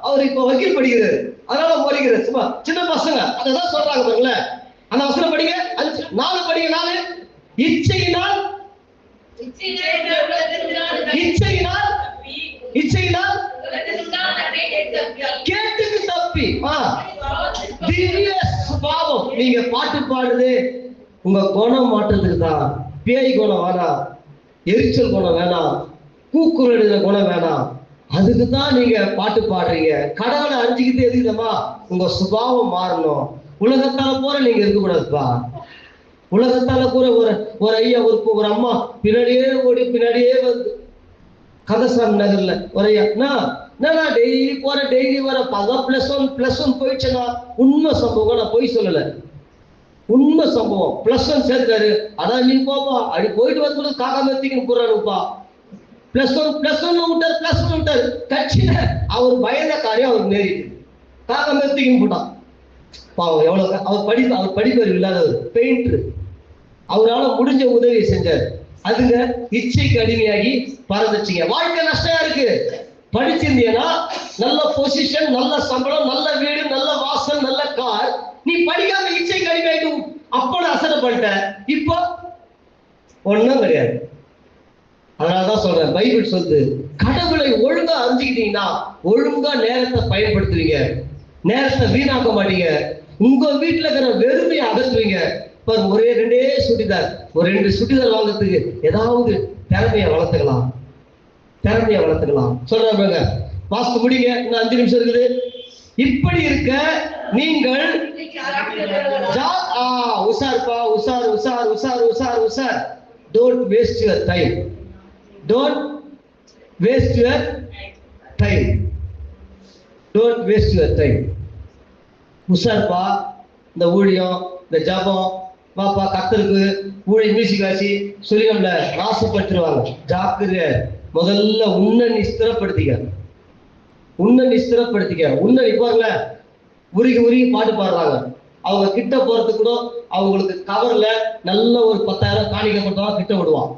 அவர் இப்ப வக்கீல் படிக்கிறாரு, அதனால மொழிகிறார். சும்மா சின்ன பசங்க அதான் சொல்றாங்க பாருங்களேன். அந்த வசனம் படிங்க, 4 படிங்க. 4 இச்சையினால் கேட்டுக்கு தப்பி. திவ்ய சுபாவம். நீங்க பாட்டு பாடுது உங்க குணம் மாற்றத்துக்கு தான். பேய் குணம் வேணாம், எரிச்சல் குணம் வேணாம், கூக்குரல் குணம் வேணாம். அதுக்கு தான் நீங்க பாட்டு பாடுறீங்க. கடவுளை அறிஞ்சிக்கிட்டு எதுக்குதமா உங்க சுபாவம் மாறணும். உலகத்தால போற நீங்க இருக்கக்கூடாதுப்பா. உலகத்தால கூட ஒரு ஐயா ஒரு அம்மா பின்னாடியே ஓடி பின்னாடியே வந்து கதசாமி நகர்ல ஒரு ஐயா, நான் டெய்லி போற டெய்லி வர +1 போயிடுச்சுன்னா உண்மை சம்பவம், நான் பொய் சொல்லல, உண்மை சம்பவம். +1 சேர்த்துட்டாரு. அதான் நீ போப்பா, அப்படி போயிட்டு வந்து காக்கா மெத்திக்கின்னு போறானுப்பா. +1 விட்டார் கட்சியில அவர் பயந்த காரியம் அவர் நேரிட்டு காகம் தூக்கி போட்டான். பாவம் எவ்வளவு அவர் படிப்பறிவு இல்லாதவர், பெயிண்டர். அவரால் முடிஞ்ச உதவி செஞ்சார். அதுங்க இச்சைக்கு அடிமையாகி பறந்துச்சுங்க. வாழ்க்கை நஷ்டம் இருக்கு. படிச்சிருந்தீங்கன்னா நல்ல பொசிஷன், நல்ல சம்பளம், நல்ல வீடு, நல்ல வாசல், நல்ல கார். நீ படிக்காம இச்சைக்கு அடிமையாயிட்டு அப்படி அசனை பண்ணிட்ட. இப்போ ஒண்ணும் கிடையாது. அதனாலதான் சொல்றேன், பைபிள் சொல்லுது, கடவுளை ஒழுங்கா அறிஞ்சுக்கிட்டீங்கன்னா ஒழுங்கா நேரத்தை பயன்படுத்துவீங்க, நேரத்தை வீணாக்க மாட்டீங்க, உங்க வீட்டுல இருக்கிற வெறுமையை அகற்றுவீங்க. ஒரே 2 சுடிதார், ஒரு 2 சுடிதார் வாங்குறதுக்கு ஏதாவது திறமையை வளர்த்துக்கலாம். சொல்றாங்க, வாஸ்து முடிங்க, இன்னும் 5 நிமிஷம் இருக்குது. இப்படி இருக்க நீங்கள் உஷார்ப்பா, உஷார். Don't waste your time. உஷார்ப்பா. இந்த ஊழியம், இந்த ஜபம், பாப்பா கத்தருக்கு ஊழி மியூசிக் வாசி சொல்லிக்கொண்ட ராசப்பட்டுருவாங்க. ஜாக்கிரதை. முதல்ல உன்னை நீ ஸ்திரப்படுத்திக்க. உன்னை நிப்பாருல உருகி பாட்டு பாடுறாங்க. அவங்க கிட்ட போறதுக்கு கூட அவங்களுக்கு கவர்ல நல்ல ஒரு 10,000 காணிக்க கொடுத்தா கிட்ட விடுவான்.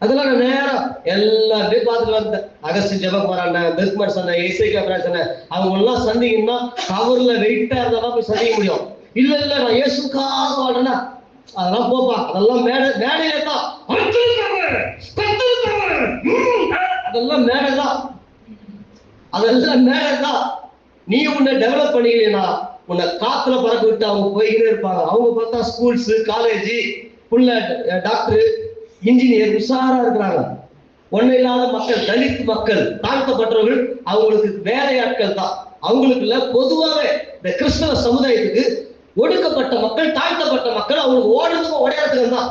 அதெல்லாம் நான் நேரம் எல்லாருமே பார்த்துட்டு வந்தேன். அகஸ்டின் ஜெபக்குமார், பெர்க்மன் சொன்ன, இசைக்கா சொன்ன, அவங்க எல்லாம் சந்திக்கணும்னா கவர்ல வெயிட்டா இருந்தாலும் போய் சந்திக்க முடியும். இல்ல நான் இயேசுக்காக வாழ்றேன்னா அதெல்லாம் போப்பா, அதெல்லாம் மேடையில தான், அதெல்லாம் மேடை தான். நீ உன்னை டெவலப் பண்ணிக்கலனா உன்னை காத்துல பறக்க விட்டு அவங்க போய்கிட்டே இருப்பாங்க. அவங்க பார்த்தா ஸ்கூல்ஸ், காலேஜ், புள்ள டாக்டர், இன்ஜினியர் உஷாரா இருக்கிறாங்க. ஒன்னும் இல்லாத மக்கள், தலித் மக்கள், தாழ்த்தப்பட்டவர்கள், அவங்களுக்கு வேலையாட்கள் தான். அவங்களுக்கு இல்ல, பொதுவாகவே இந்த கிறிஸ்தவ சமுதாயத்துக்கு ஒடுக்கப்பட்ட மக்கள், தாழ்த்தப்பட்ட மக்கள், அவங்களுக்கு ஓடுறதுக்கும் உடையாதுக்கு தான்.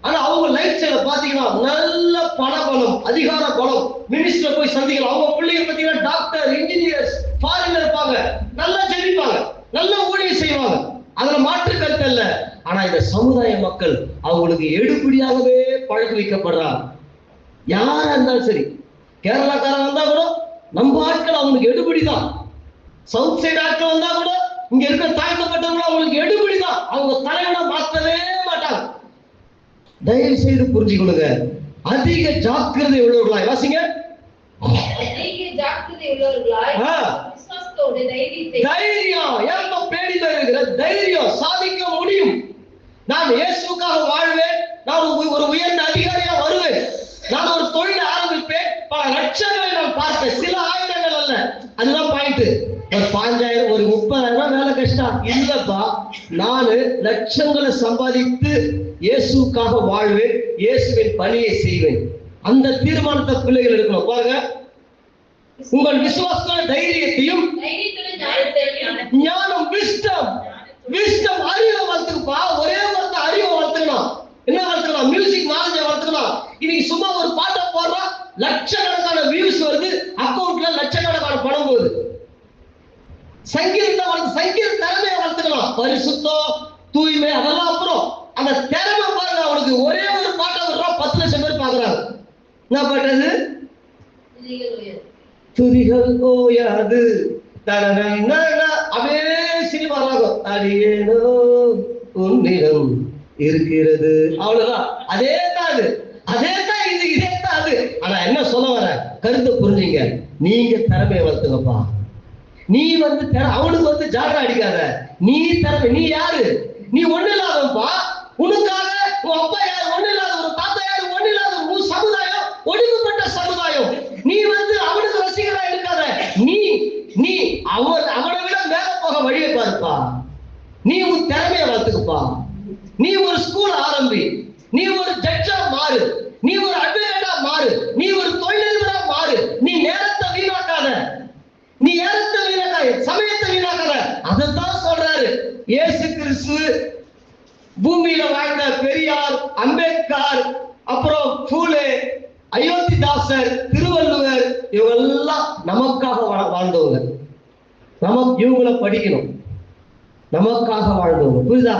ஆனா அவங்க லைஃப் ஸ்டைல பாத்தீங்கன்னா நல்ல பணபலம், அதிகார பலம், மினிஸ்டர் போய் சந்திக்கலாம். அவங்க பிள்ளைங்க பாத்தீங்கன்னா டாக்டர், இன்ஜினியர்ஸ், ஃபாரின்ல இருப்பாங்க, நல்லா ஜெபிப்பாங்க, நல்ல ஊழியம் செய்வாங்க. அதுல மாற்று கருத்து இல்ல. ஆனா இந்த சமுதாய மக்கள் அவங்களுக்கு எடுபடியாகவே பழக்க வைக்கப்படுறாங்க. யாரா இருந்தாலும் சரி, கேரளாக்காரன் வந்தா கூட நம்ம ஆட்கள் அவங்களுக்கு எடுபடிதான். சவுத் சைடு ஆட்கள் வந்தா கூட இங்க இருக்க தாழ்த்தப்பட்டவங்க அவங்களுக்கு எடுபடிதான். அவங்க தலைவனை மாற்றவே மாட்டாங்க. தயவு செய்து புரிஞ்சுக்கொள்ளுங்க. அதிக ஜாக்கிரதை உள்ளவர்களாய் வாசிங்க. தைரியம், ஏற்ப பேடில இருக்கிற தைரியம், சாதிக்க முடியும். நான் இயேசுக்காக வாழ்வேன், நான் ஒரு உயர்ந்த அதிகாரியா வருவேன், நான் ஒரு தொழில் ஆரம்பிப்பேன், பல லட்சங்களை நான் பார்ப்பேன், சில ஆயிரங்கள் அல்ல. அதுதான் பாயிண்ட். ஒரு 5,000 ஒரு 30,000 வேலை கஷ்டம் இல்லப்பா. நானு லட்சங்களை சம்பாதித்து இயேசுக்காக வாழ்வேன், இயேசுவின் பணியை செய்வேன். அந்த தீர்மானத்தை பிள்ளைகள் இருக்கணும். பாருங்க, உங்கள் விசுவாசத்தோட தைரியத்தையும் ஞானம், விஸ்டம் அறிவை வளர்த்துக்குப்பா. ஒரே ஒருத்த அறிவை வளர்த்துக்கணும். என்ன வளர்த்துக்கலாம்? மியூசிக் நாலேஜ் வளர்த்துக்கலாம். இன்னைக்கு சும்மா ஒரு பாட்டை போடுறா, லட்சக்கணக்கான வியூஸ் வருது, அக்கௌண்ட்ல லட்சக்கணக்கான பணம் போகுது. சங்கீத திறமையை வளர்த்துக்கலாம். பரிசுத்தம், தூய்மை, அதெல்லாம் அப்புறம். அந்த திறமை பாருங்க, அவனுக்கு ஒரே ஒரு பாட்டை விடுறா, 10 லட்சம் பேர் பாக்குறாங்க. என்ன பாட்டது? துதிகள் ஓயாது, அப்படியே சினிமா ராகம், அடியேனோ உன்னிடம் இருக்கிறது. அவ்வளவுதான். அதே தான் இது, இதே தான் அது. ஆனா என்ன சொல்ல வர கருத்தை புரிஞ்சுங்க. நீங்க திறமையை வளர்த்துங்கப்பா. நீ அவனுக்கு ஜாடா அடிக்காத. நீ திறமை, நீ யாரு? நீ ஒண்ணு இல்லாதப்பா. உனக்காக உன் அப்பா யாரு? ஒண்ணு இல்லாத. ஒரு தாத்தா யாரு? ஒண்ணு இல்லாத. உன் சமுதாயம் ஒடுக்கப்பட்ட சமுதாயம். நீ அவனுக்கு ரசிகரா இருக்காத. நீ அவனை விட மேல போக வழியை பாருப்பா. நீ உன் திறமையை வளர்த்துக்குப்பா. நீ ஒரு ஸ்கூல் ஆரம்பி, நீ ஒரு ஜட்ஜா மாறு, நீ ஒரு அட்வொகேட்டா மாறு, நீ ஒரு தொழிலதிபரா மாறு. நீ நேரத்தை வீணாக்காத, சமயத்தை வீணாக்காத. அதைத்தான் சொல்றாரு இயேசு கிறிஸ்து. பூமியில வாழ்ந்த பெரியார், அம்பேத்கர், அப்புறம் பூலே, அயோத்திதாசர், திருவள்ளுவர், இவங்கெல்லாம் நமக்காக வாழ்ந்தவங்க. இவங்களை படிக்கணும். நமக்காக வாழ்ந்தவங்க. புரியுதா?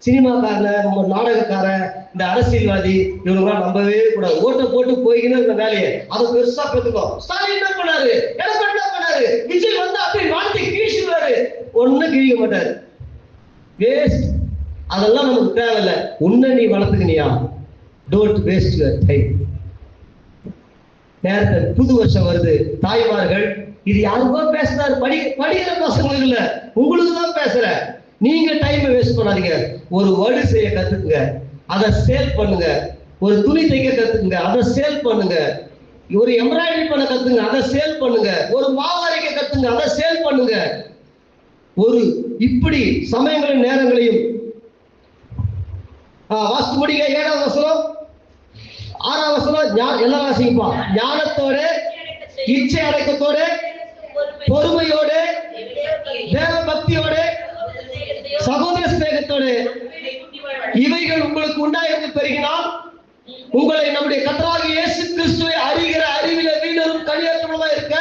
சினிமாக்காரன், நாடகக்காரன், இந்த அரசியல்வாதி இவங்கெல்லாம் நம்பவே கூடாது. ஓட்ட போட்டு போய்கின்னு இருந்த வேலையை அதை பெருசா பெற்றுக்கோ. ஸ்டாலின் என்ன பண்ணாரு, எடப்பாடி என்ன பண்ணாரு, விஜய் வந்து அப்படி வார்த்தை கீழ்ச்சிடுவாரு, ஒன்னும் கிழிக்க மாட்டாரு. வேஸ்ட். அதெல்லாம் நமக்கு தேவையில்லை. உன்னை நீ வளர்த்துக்கினியா? Don't waste your time. நேரத்தை புது வருஷம் வருது. தாய்மார்கள், இது யாருக்கோ பேசுறாரு, படிக்கிற பசங்களுக்கு இல்ல, உங்களுக்கு தான் பேசுற. நீங்க டைம் வேஸ்ட் பண்ணாதீங்க. ஒரு வேர்டு செய்ய கத்துக்குங்க, அதை சேல் பண்ணுங்க. ஒரு துணி தைக்க கத்துக்குங்க, அதை சேல் பண்ணுங்க. ஒரு எம்ப்ராய்டரி பண்ண கத்துங்க, அதை சேல் பண்ணுங்க. ஒரு மாவரைக்க கத்துங்க, அதை சேல் பண்ணுங்க. ஒரு இப்படி சமயங்களையும் நேரங்களையும் வாஸ்து முடிங்க. 7ஆம் வசனம் 6ஆம் வசனம் எல்லாம் வாசிப்பா. ஞானத்தோட, இச்சை அடக்கத்தோட, பொறுமையோட, தேவ பக்தியோட, சகோதர ஸ்நேகத்தோட இவைகள் உங்களுக்கு உண்டாயிருந்து பெருகினால் உங்களை நம்முடைய கர்த்தராகிய இயேசு கிறிஸ்துவை அறிகிற அறிவில வீணரும் கனியற்றவர்களா இருக்க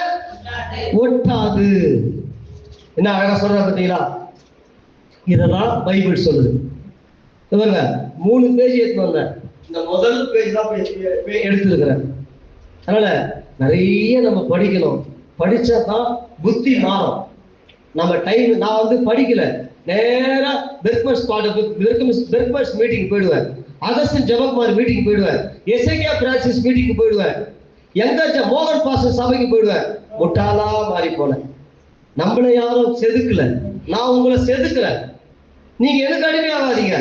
ஒட்டாது. என்ன அழகா சொல்ற பார்த்தீங்களா? இதெல்லாம் பைபிள் சொல்லுது. 3 பேஜ் எடுத்து வந்தேன். இந்த முதல் பேஜ் தான் எடுத்துருக்கிறேன். அதனால நிறைய நம்ம படிக்கணும். படிச்சாதான் புத்தி மாறும். நம்ம டைம், நான் வந்து படிக்கல, நேரா பெர்க்மன்ஸ் மீட்டிங் போயிடுவேன், அகஸ்டின் ஜெபக்குமார் மீட்டிங் போயிடுவேன், எசேக்கியா பிரான்சிஸ் மீட்டிங் போயிடுவேன், எங்க மோகன் பாஸ்டர் சபைக்கு போயிடுவேன். முட்டாளா மாறி போனேன். நம்மளை யாரும் செதுக்கல, நான் உங்களை செதுக்கல. நீங்க எனக்கு அடிமையாகாதீங்க,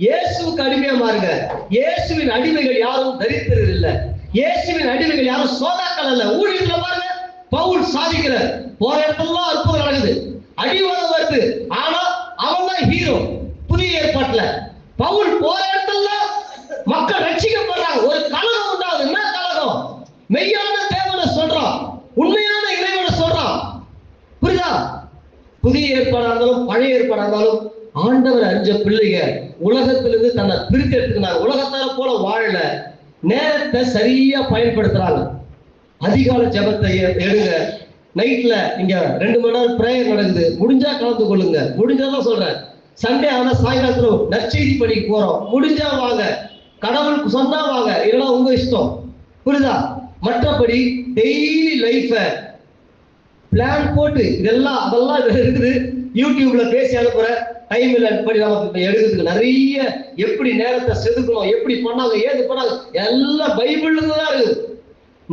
இயேசுவுக்கு அடிமையா மாறுங்க. இயேசுவின் அடிமைகள் யாரும் தரித்திரர் இல்ல, இயேசுவின் அடிமைகள் யாரும் சோதாக்கள் அல்ல. ஊழியத்துல பாருங்க, பவுல் சாதிக்கிற போற இடத்துல அற்புதம் நடக்குது, அடிவாதம் வருது, ஆனா அவன் தான் ஹீரோ. புதிய ஏற்பாட்டுல பவுல் போற இடத்துல மக்கள் ரட்சிக்கப்படுறாங்க. ஒரு கலகம் உண்டாகுது. என்ன கலகம்? மெய்யான தேவனை சொல்றான், உண்மையான இறைவனை சொல்றான். புரியுதா? புதிய ஏற்பாடா இருந்தாலும் பழைய ஏற்பாடா இருந்தாலும் ஆண்டவர் அறிஞ்ச பிள்ளைங்க உலகத்திலிருந்து தன்னை பிரித்து எடுத்துக்கிறாங்க. உலகத்தார போல வாழல, நேரத்தை சரியா பயன்படுத்துறாங்க. அதிகால ஜெபத்தை எடுங்க. நைட்ல இங்க 2 மணி நேரம் பிரேயர் நடக்குது, முடிஞ்சா கலந்து கொள்ளுங்க. முடிஞ்சாதான் சொல்றேன். சண்டே ஆனா சாயங்காலத்துல நற்செய்தி பணிக்கு போறோம், முடிஞ்சா வாங்க. கடவுளுக்கு சொன்னா வாங்க, இதெல்லாம் உங்க இஷ்டம். புரியுதா? மற்றபடி டெய்லி லைஃப பிளான் போட்டு இதெல்லாம் அதெல்லாம் இருக்குது. யூடியூப்ல பேசி அனுப்புற டைம் இல்லை. படி நமக்கு எடுக்கிறதுக்கு நிறைய எப்படி நேரத்தை செதுக்கணும், எப்படி பண்ணாங்க, ஏது பண்ணாங்க, எல்லாம் பைபிள்ல தான் இருக்குது.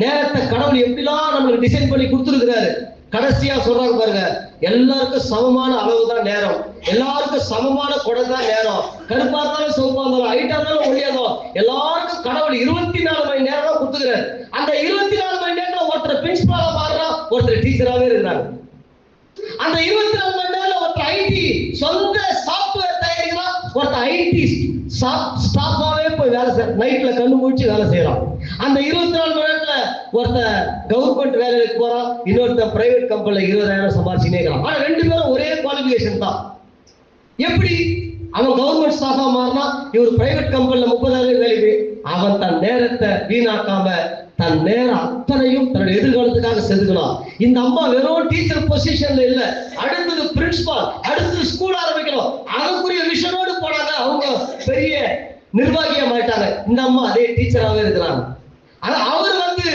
நேரத்தை கடவுள் எப்படிலாம் நம்மளுக்கு டிசைன் பண்ணி கொடுத்துருக்கிறாரு. கடைசியா சொல்றாங்க பாருங்க, எல்லாருக்கும் சமமான அளவு தான் நேரம், எல்லாருக்கும் சமமான கொடை தான் நேரம். கருப்பா இருந்தாலும் சிவப்பா இருந்தாலும் ஹைட்டா இருந்தாலும் ஒளியாதோ எல்லாருக்கும் கடவுள் 24 மணி நேரம் தான் கொடுத்துக்கிறாரு. அந்த 24 மணி நேரம் ஒருத்தர் பிரின்சிபாலா மாறுறான், ஒருத்தர் டீச்சராகவே இருக்கிறாங்க. அந்த 24 மணி நேரம் ஒருத்தர் ஐடி சொந்த சாப்ட்வேர் தயாரிக்கலாம், ஒருத்தர் ஐடி ஸ்டாஃபாவே போய் வேலை செய்ய, நைட்ல கண்ணு முடிச்சு வேலை செய்யலாம். அந்த 24 மணி நேரத்துல ஒருத்தர் கவர்மெண்ட் வேலைக்கு போறான், இன்னொருத்தர் பிரைவேட் கம்பெனில 20,000 சம்பாதிச்சுனே இருக்கலாம். ஆனா 2 பேரும் ஒரே குவாலிபிகேஷன் தான். எப்படி அவன் கவர்மெண்ட் ஸ்டாஃபா மாறினா, இவர் பிரைவேட் கம்பெனில 30,000 வேலைக்கு. அவன் தன் நேரத்தை வீணாக்காம தன் நேரம் அத்தனையும் தன்னுடைய எதிர்காலத்துக்காக செதுக்கலாம். இந்த அம்மா வெறும் டீச்சர் பொசிஷன்ல இல்ல, அடுத்தது பிரின்சிபால், அடுத்தது ஸ்கூல் ஆரம்பிக்கணும், அதுக்குரிய விஷனோடு போனாங்க. அவங்க பெரிய நிர்வாகியம் ஆயிட்டாங்க. இந்த அம்மா அதே டீச்சராகவே இருக்கிறாங்க. ஆனா அவர் வந்து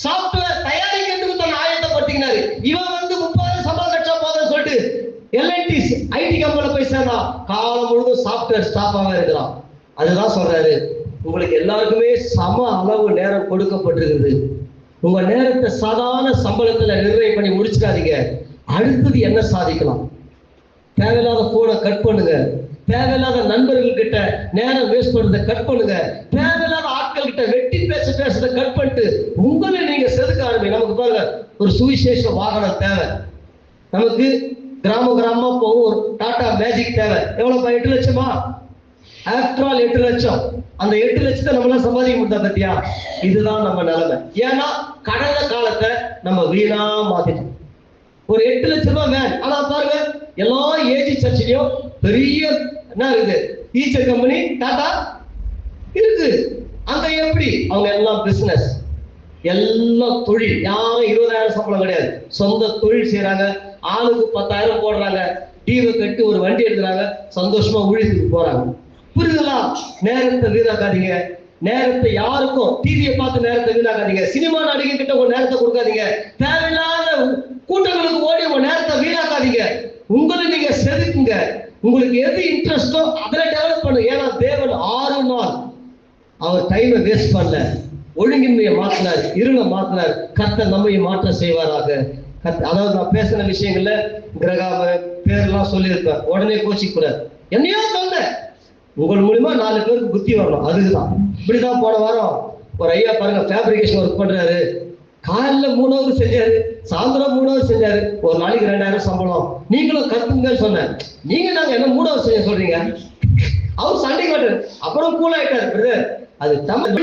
சாப்ட்வேர் தயாரிக்கிறதுக்கு தன் ஆயத்தப்படுத்தினாரு. இவன் வந்து 30,000 சம்பளம் கட்சா போதுன்னு சொல்லிட்டு எல்ஐடிஸ் ஐடி கம்பெனில போய் சேர்ந்தான். காலம் முழுவதும் சாப்ட்வேர் ஸ்டாஃபாக இருக்கிறான். அதுதான் சொல்றாரு, உங்களுக்கு எல்லாருக்குமே சம அளவு நேரம் கொடுக்கப்பட்டிருக்குது. உங்க நேரத்தை சாதாரண சம்பளத்துல நிர்ணயம் பண்ணி முடிச்சுக்காதீங்க. அடுத்தது என்ன சாதிக்கலாம்? தேவையில்லாத போனை கட் பண்ணுங்க, தேவையில்லாத நண்பர்கள் கிட்ட நேரம் வேஸ்ட் பண்றதை கட் பண்ணுங்க, தேவையில்லாத ஆட்கள் கிட்ட வெட்டி பேசுறதை கட் பண்ணிட்டு உங்களை நீங்க செதுக்க ஆரம்பி. நமக்கு பாருங்க, ஒரு சுவிசேஷ வாகனம் தேவை. நமக்கு கிராமமா போகும் ஒரு டாடா மேஜிக் தேவை. எவ்வளவு? 8 லட்சமா? ஆஃப்டர் ஆல் 8 லட்சம். அந்த 8 லட்சத்தை நம்மளால சம்பாதிக்க முடியாது. பத்தியா? இதுதான் நம்ம நிலைமை. ஏன்னா கடந்த காலத்தை நம்ம வீணா மாத்திட்டோம். ஒரு 8 லட்சம் ரூபாய் வேன். ஆனா பாருங்க, எல்லா ஏஜி சர்ச்சிலையும் பெரிய என்ன இருக்குது, ஈச்சர் கம்பெனி டாடா இருக்கு. அங்க எப்படி? அவங்க எல்லாம் பிசினஸ், எல்லாம் தொழில். யாரும் 20,000 சம்பளம் கிடையாது, சொந்த தொழில் செய்யறாங்க. ஆளுக்கு 10,000 போடுறாங்க, டீவை கட்டி ஒரு வண்டி எடுக்கிறாங்க, சந்தோஷமா ஊழியத்துக்கு போறாங்க. புரியுதுங்களா? நேரத்தை வீணாக்காதீங்க. நேரத்தை யாருக்கும் டிவியை பார்த்து நேரத்தை வீணாக்காதீங்க. சினிமா நடிகை கிட்ட உங்க நேரத்தை கொடுக்காதீங்க. தேவையில்லாத கூட்டங்களுக்கு ஓடி உங்க நேரத்தை வீணாக்காதீங்க. உங்களை நீங்க செதுக்குங்க. உங்களுக்கு எது இன்ட்ரெஸ்டோ அதுல டெவலப் பண்ணுங்க. ஏன்னா தேவன் 6 நாள் அவர் டைமை வேஸ்ட் பண்ணல. ஒழுங்கின்மையை மாத்தினார், இருளை மாத்தினார். கர்த்தர் நம்மை மாற்ற செய்வாராக. அதாவது நான் பேசின விஷயங்கள்ல கிரகாம பேர்லாம் சொல்லியிருப்பேன். உடனே கோச்சிக்க கூடாது. என்னையோ சொன்னேன், உங்கள் மூலியமா 4 பேருக்கு புத்தி வரணும். அதுக்குதான். இப்படிதான் போன வாரம் ஒரு ஐயா பாருங்க, ஃபேப்ரிகேஷன் ஒர்க் பண்றாரு. காலைல 3 ஹவர் செஞ்சாரு, சாயந்தரம் 3 ஹவர் செஞ்சாரு. ஒரு நாளைக்கு 2000 சம்பளம். நீங்களும் கத்துங்கன்னு சொன்னேன். நீங்க நாங்க என்ன 3 ஹவர் செய்ய சொல்றீங்க? அவர் சண்டை காட்டு. அப்புறம் கூல் ஆயிட்டாரு. அது தமிழ்